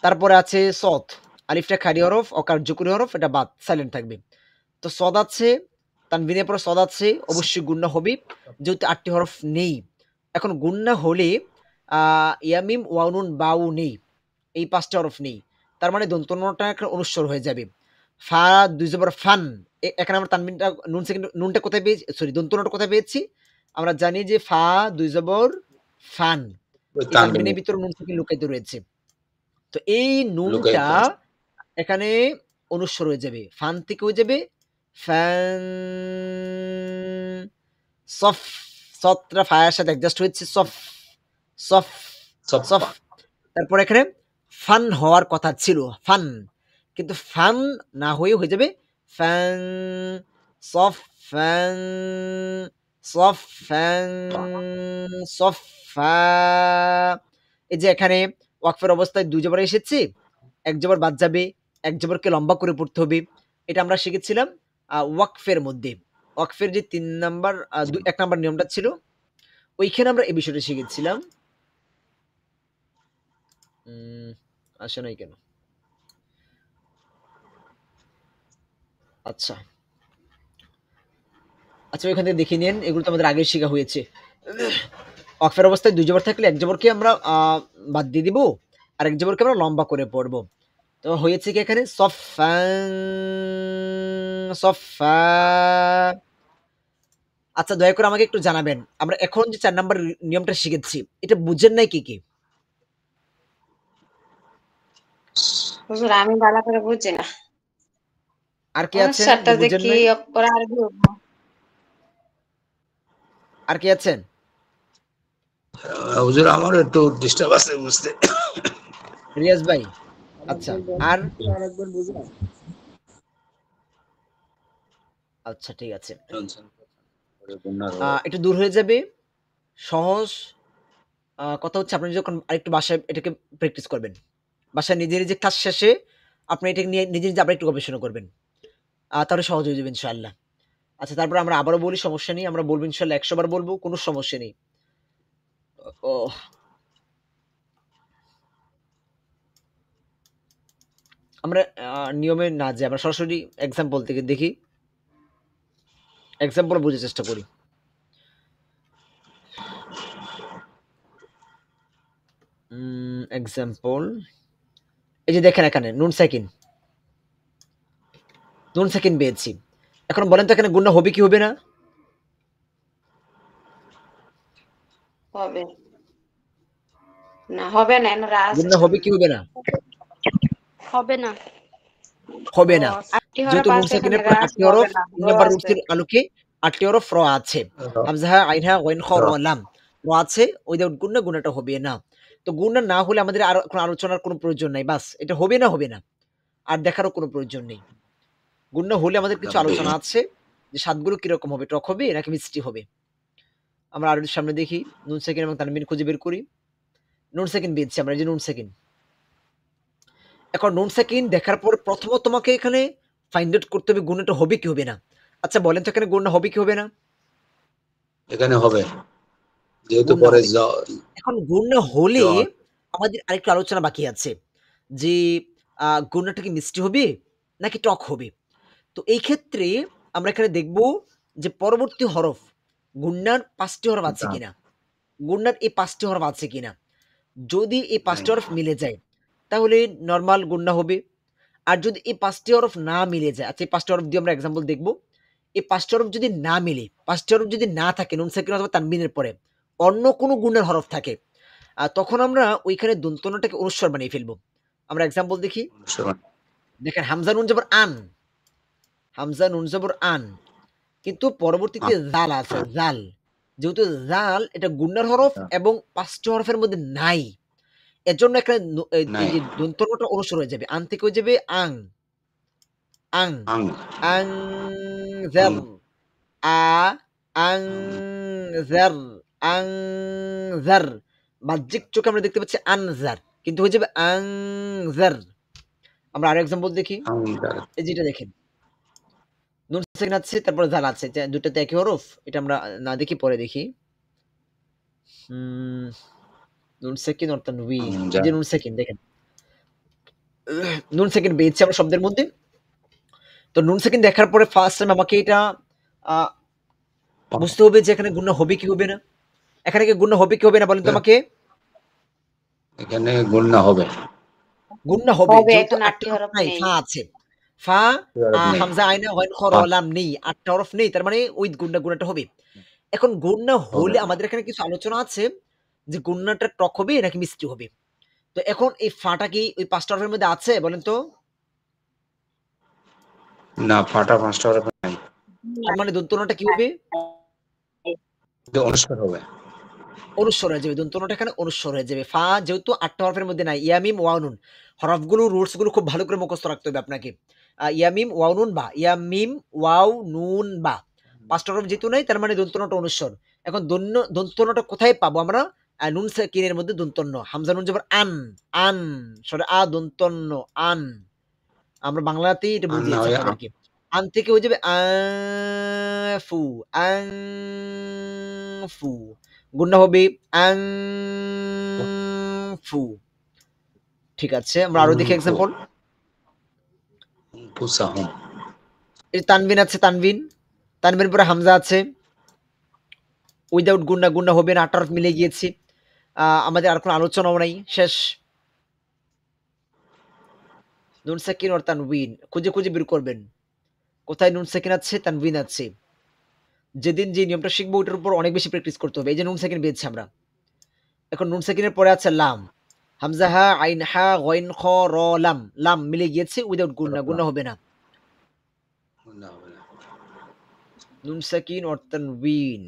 তারপরে আছে সদ, আলিফটা খালি হরফ অকার্যকরী হরফ, এটা বাদ সাইলেন্ট থাকবে। তো সদ আছে, তানবিনের পর সদ আছে, অবশ্যই গুণনা হবে যেহেতু 8টি হরফ নেই। এখন গুণনা হলে ইয়ামিম ওয়াউনুন বাউ নেই, এই 5টা হরফ নেই। তার মানে দন্তন্যটা একটা অনুস্বর হয়ে যাবে। ফা দুই জবর ফান, এখানে আমরা তানবিনটা নুন সেকেন্ড নুনটা কোথায় পেয়েছি, সরি দন্তন্যটা কোথায় পেয়েছি? আমরা জানি যে ফা দুই জবর ফান, এই তানবিনের ভিতরে নুন সেকেন্ড লুকায়িত রয়েছে। তো এই নুনটা এখানে অনুস্বর হয়ে যাবে, ফান থেকে হয়ে যাবে ফ্যান। সফ, সতরা ফায়ার সাথে অ্যাডজাস্ট হয়েছে সফ সফ সফ। তারপর এখানে ফান হওয়ার কথা ছিল ফান, কিন্তু ফান না হয়ে যাবে ফ্যান। সফ ফ্যান সফ ফ্যান সফা। এই যে এখানে ওয়াকফের অবস্থায় 2 জবর এসেছে, 1 জবর বাদ যাবে, 1 জবরকে লম্বা করে পড়তে হবে। এটা আমরা শিখেছিলাম ওয়াকফের মধ্যে। ওয়াকফের যে 3 নাম্বার 1 নাম্বার নিয়মটা ছিল ওইখানে আমরা এই বিষয়টা শিখেছিলাম। আসে নাই কেন? আচ্ছা আচ্ছা ওইখান থেকে দেখে নিন, এগুলো তো আমাদের আগে শেখা হয়েছে। ওয়াকফের অবস্থায় 2 জবর থাকলে 1 জবরকে আমরা বাদ দিয়ে দিব, আর 1 জবরকে আমরা লম্বা করে পড়ব। তো হয়েছে কি এখানে সফান সফা। আচ্ছা দয়া করে আমাকে একটু জানাবেন, আমরা এখন যে 4 নাম্বার নিয়মটা শিখেছি এটা বুঝেন নাই কি কি? হুজুর আমি ভালো করে বুঝি না। আর কি আছেন অনুস্বারটা যে বুঝেন কি নাই? অক্ষর আরবি আর কি আছেন? হুজুর আমার একটু ডিস্টার্ব আছে বুঝতে। রিয়াজ ভাই আচ্ছা আরেকবার আর বলেন, আরেকবার বুঝুন। আচ্ছা ঠিক আছে, শুনছেন পরে গুনার হরফ একটু দূর হয়ে যাবে। সহজ কথা হচ্ছে আপনি যখন আরেকটু বাসায় এটাকে প্র্যাকটিস করবেন। বাসায় নিজে, নিজে ক্লাস শেষে আপনি এটাকে নিয়ে নিজে, নিজে আবার একটু গবেষণা করবেন। তাহলে সহজ হয়ে যাবে ইনশাআল্লাহ। আচ্ছা তারপরে আমরা আবারও বলি, সমস্যা নেই। আমরা বলব ইনশাআল্লাহ ১০০ বার বলব, কোনো সমস্যা নেই। ওহ! আমরা নিয়মে না যাই, আমরা সরাসরি এক্সাম্পল থেকে দেখি। এক্সাম্পল বোঝার চেষ্টা করি। এক্সাম্পল এই যে দেখেন এখানে নুন সাকিন, নুন সাকিন পেয়েছি। এখন বলেন তো এখানে গুণা হবে কি হবে না? হবে না, হবে না, এখানে রা আছে গুণা হবে সামনে। কি হবে না? হবে না। হবে না। আটটি হরফ যেহেতু নুন আছে, সাকিনের এখানে পর রা ৮ আছে, টি হবে হরফ না, ৩ র নাম্বার আছে। রুলসের আলোকে ৮ টি হরফ র আছে। হামজাহা, আইনহা, গইন, খ, র, লাম। র আছে, উইদাউট গুণা, গুণাটা হবে না। তো গুণা না হলে আমাদের আর কোনো আলোচনার কোনো প্রয়োজন নাই। বাস এটা হবে না, হবে না। আর দেখারও কোনো প্রয়োজন নেই। গুণা হলে আমাদের কিছু হবে। আলোচনা আছে যে স্বাদগুলো কিরকম হবে, টক হবে নাকি মিষ্টি হবে। আমরা আরো একটু সামনে দেখি, নুন সাকিন এবং তানবিন খুঁজে বের করি। নুন সাকিন পেয়েছি আমরা, এই যে নুন সাকিন। এখন নুন সাকিন দেখার পর প্রথমত তোমাকে এখানে ফাইন্ড আউট করতে হবে গুণাটা হবে কি হবে না। আচ্ছা বলেন তো এখানে গুণা হবে কি হবে না? এখানে হবে যেহেতু গুণা পরে হবে। এখন গুণা হলে জ- আমাদের আরেকটু আলোচনা বাকি আছে যে গুণাটা কি মিষ্টি হবে নাকি টক হবে। তো এই ক্ষেত্রে আমরা এখানে দেখব যে পরবর্তী হরফ গুণার ৫টি হরফ আছে কিনা, গুণার এই ৫টি হরফ আছে কিনা। যদি এই ৫টি হরফ মিলে যায় তাহলে নরমাল গুণা হবে। আর যদি এই ৫টি হরফ না মিলে যায়, আচ্ছা এই ৫টি হরফ দিয়ে আমরা এক্সাম্পল দেখব। এই ৫টি হরফ যদি না মিলে, ৫টি হরফ যদি না থাকে নুন সাকিন অথবা তানবিনের পরে অন্য কোনো গুণের হরফ থাকে, তখন আমরা ওইখানে দন্তন্যটাকে অনুস্বর বানিয়ে ফেলবো। আমরা এক্সাম্পল দেখি। দেখেন হামজা নুন জবর আন, হামজা নুন জবর আন, কিন্তু পরবর্তীতে জাল আছে, জাল। যেহেতু জাল এটা গুণের হরফ এবং ৫টি হরফের মধ্যে নাই, এজন্য এখানে এই নাই যে দন্তন্যটা অনুস্বর হয়ে যাবে। আন থেকে হয়ে যাবে আং, আং, আং আং জার, আ, আং জার, আং জার। বাহ্যিক চোখে আমরা দেখতে পাচ্ছি আনজার, কিন্তু হয়ে যাবে আং জার। আমরা আরো এক্সাম্পল দেখি। এই যেটা দেখেন নুন সাকিন আছে, তারপরে জাল আছে, দুটাতে একই হরফ। এটা আমরা না দেখি, পরে দেখি। নুন সাকিন আর তানবিন, এই যে নুন সাকিন দেখেন, নুন সাকিন পেয়েছি আমরা শব্দের মধ্যে। তো নুন সাকিন দেখার পরে ফার্স্ট টাইম আমাকে এটা বুঝতে হবে যে এখানে গুণা হবে কি হবে না। এখানে কি গুণা হবে কি হবে না বলেন তো আমাকে। এখানে গুণনা হবে গুণা হবে, হবে, যেহেতু এখন ৮টা আটটি হরফ হরফ নাই, নেই। ফা আছে। ফা, নেই। হামজা, আইন, গইন, খ, র, লাম নেই, ৮টা হরফ নেই, তার মানে উইথ গুণা, গুণাটা হবে। এখন গুণা হলে আমাদের এখানে কিছু আলোচনা আছে যে গুণাটা টক হবে নাকি মিষ্টি হবে। তো এখন এই ফাটা কি ওই ৫টা হরফের মধ্যে আছে বলেন তো? না, ফাটা ৫টা হরফ নাই, তার মানে দন্তনাটা কি হবে? কিন্তু অনুষ্কার হবে। অনুস্বর হয়ে যাবে। দন্তনাটা এখানে অনুস্বর হয়ে যাবে। ফা যেহেতু ৮টা হরফের মধ্যে নাই, ইয়া মিম ওয়াও নুন। হরফগুলো রুলস গুলো খুব ভালো করে মুখস্থ রাখতে হবে আপনাকে। ইয়া মিম ওয়াও নুন বা, ইয়া মিম ওয়াও নুন বা। ৫টা হরফ যেহেতু নাই তার মানে দন্তনাটা অনুস্বর। এখন দন্তনাটা কোথায় পাবো আমরা? নুন সাকিনের মধ্যে দন্তন্য। হামজা নুন যাবার আন, আন সরে আ দন্তন্য আন। আমরা বাংলাতেই এটা আর না বুঝিয়েছি হয় আপনাদেরকে। আন থেকে হয়ে যাবে আফু, আনফু। গুণা হবে আনফু। ঠিক আছে, আমরা আরো দেখি এক্সাম্পল। ফুসাহুম এই তানবিন আছে, তানবিন, তানবিন পরে হামজা আছে, উইদাউট গুণা, গুণা হবে না, ৮টা হরফ মিলে গিয়েছি। আমাদের আর কোনো আলোচনাও নাই, শেষ। নুন সাকিন আর তানবিন খুঁজে খুঁজে বের করবেন কোথায় নুন সাকিন আছে, তানবিন আছে। যেদিন যে নিয়মটা শিখবো ওটার উপর অনেক বেশি প্র্যাকটিস করতে হবে। এই যে নুন সাকিন পেয়েছি আমরা। এখন নুন সাকিনের পরে আছে লাম, হামজা হা, আইন হা, গইন, খ, র, লাম। লাম মিলে গিয়েছে উইদাউট গুণা, গুণা হবে না। গুণনা হবে না। নুন সাকিন আর তানবিন,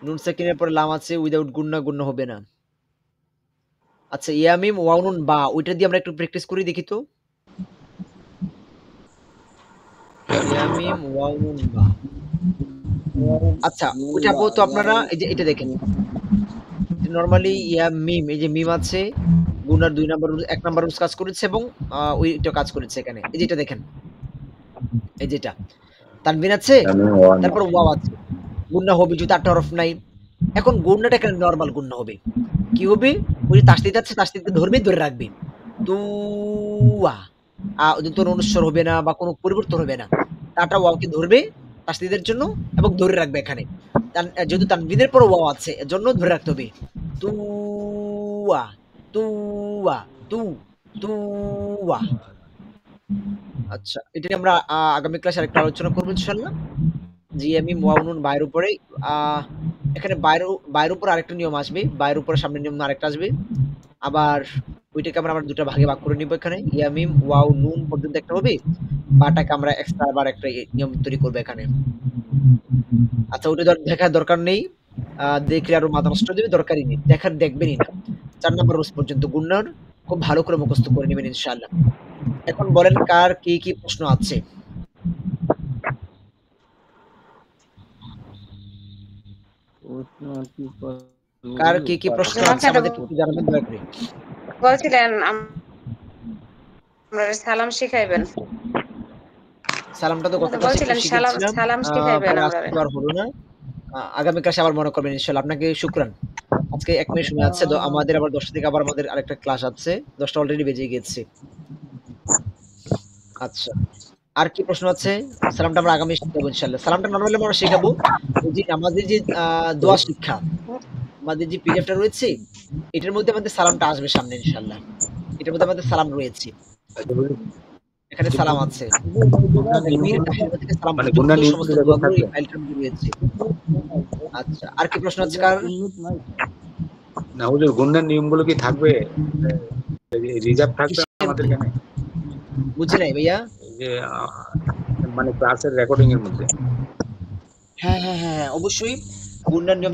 নুন সাকিনের পরে লাম আছে উইদাউট গুণা, গুণা হবে না। আচ্ছা ইয়া মিম ওয়াও নুন বা ওইটা দিয়ে আমরা একটু প্র্যাকটিস করি দেখি তো। ইয়া মিম ওয়াও নুন বা। আচ্ছা ওইটা আপাতত আপনারা এই যে এটা দেখেন নরমালি ইয়া মিম এই যে মিম আছে গুনার 2 নাম্বার 1 নাম্বার রুলস কাজ করেছে এবং ওইটা কাজ করেছে এখানে এই যে এটা দেখেন এই যেটা তানবিন আছে তারপর ওয়াও আছে গুন্না হবে যদি 8টা হরফ নাই এখন গুন্নাটা এখানে নরমাল গুন্না হবে কি হবে ওই যে তাসদিদ আছে তাসদিদকে ধরবে ধরে রাখবে তুয়া ওদের তোর অনুস্বর হবে না বা কোনো পরিবর্তন হবে না তাটা ওয়াওকে ধরবে তাসদিদের জন্য এবং ধরে রাখবে এখানে যেহেতু তানবিনের পর ওয়াও আছে এর জন্য ধরে রাখতে হবে তুয়া তুয়া তু তুয়া। আচ্ছা এটা নিয়ে আমরা আগামী ক্লাসে আরেকটা আলোচনা করবো ইনশাআল্লাহ। জি আমি ওয়াও নুন বায়ের উপরে এখানে বায়ের উপর আরেকটা নিয়ম আসবে বায়ের উপরে সামনে নিয়ম আরেকটা আসবে আবার ওইটাকে আমরা দুটো ভাগে ভাগ করে নিব এখানে ইয়া মিম ওয়াও নুন পর্যন্ত একটা হবে বাটাকে আমরা এক্সট্রা আবার একটা নিয়ম তৈরি করব এখানে। আচ্ছা ওটা দেখার দরকার নেই দেখলে আরো মাথা নষ্ট দেবে দরকারই নেই দেখবেনই না 4 নাম্বার রুলস পর্যন্ত গুণনার খুব ভালো করে মুখস্থ করে নেবেন ইনশাআল্লাহ। এখন বলেন কার কি কি প্রশ্ন আছে? কার কি কি প্রশ্ন আছে আমাদের একটু জানাবেন দয়া করে। বলছিলেন আমরা সালাম শিখাইবেন। সালামটা তো গত ক্লাসে শিখেছিলাম সালাম শিখাইবেন আমরা আর হলো না আগামী ক্লাসে আবার মনে করবেন ইনশাআল্লাহ। আপনাকে শুকরান। আজকে 1 মিনিট সময় আছে আমাদের আবার 10টা থেকে আবার আমাদের আরেকটা ক্লাস আছে 10টা অলরেডি বেজে গেছে। আচ্ছা আর কি প্রশ্ন আছে? সালামটা আমরা আগামী শিখাবো ইনশাআল্লাহ। সালামটা নরমালি আমরা শিখাবো এই যে আমাদের যে দোয়া শিক্ষা আমাদের যে পিডিএফটা রয়েছে এটার মধ্যে আমাদের সালামটা আসবে সামনে ইনশাআল্লাহ। এটার মধ্যে আমাদের সালাম রয়েছে এখানে সালাম আছে সালাম সমস্ত দোয়াগুলো এই ফাইলটার মধ্যে রয়েছে। আচ্ছা আর কি প্রশ্ন আছে কার? না হুজুর গুণনার নিয়মগুলো কি থাকবে রিজার্ভ থাকবে আমাদের এখানে? বুঝি নাই ভাইয়া। যে মানে ক্লাসের রেকর্ডিং এর মধ্যে হ্যাঁ অবশ্যই গুণনার নিয়ম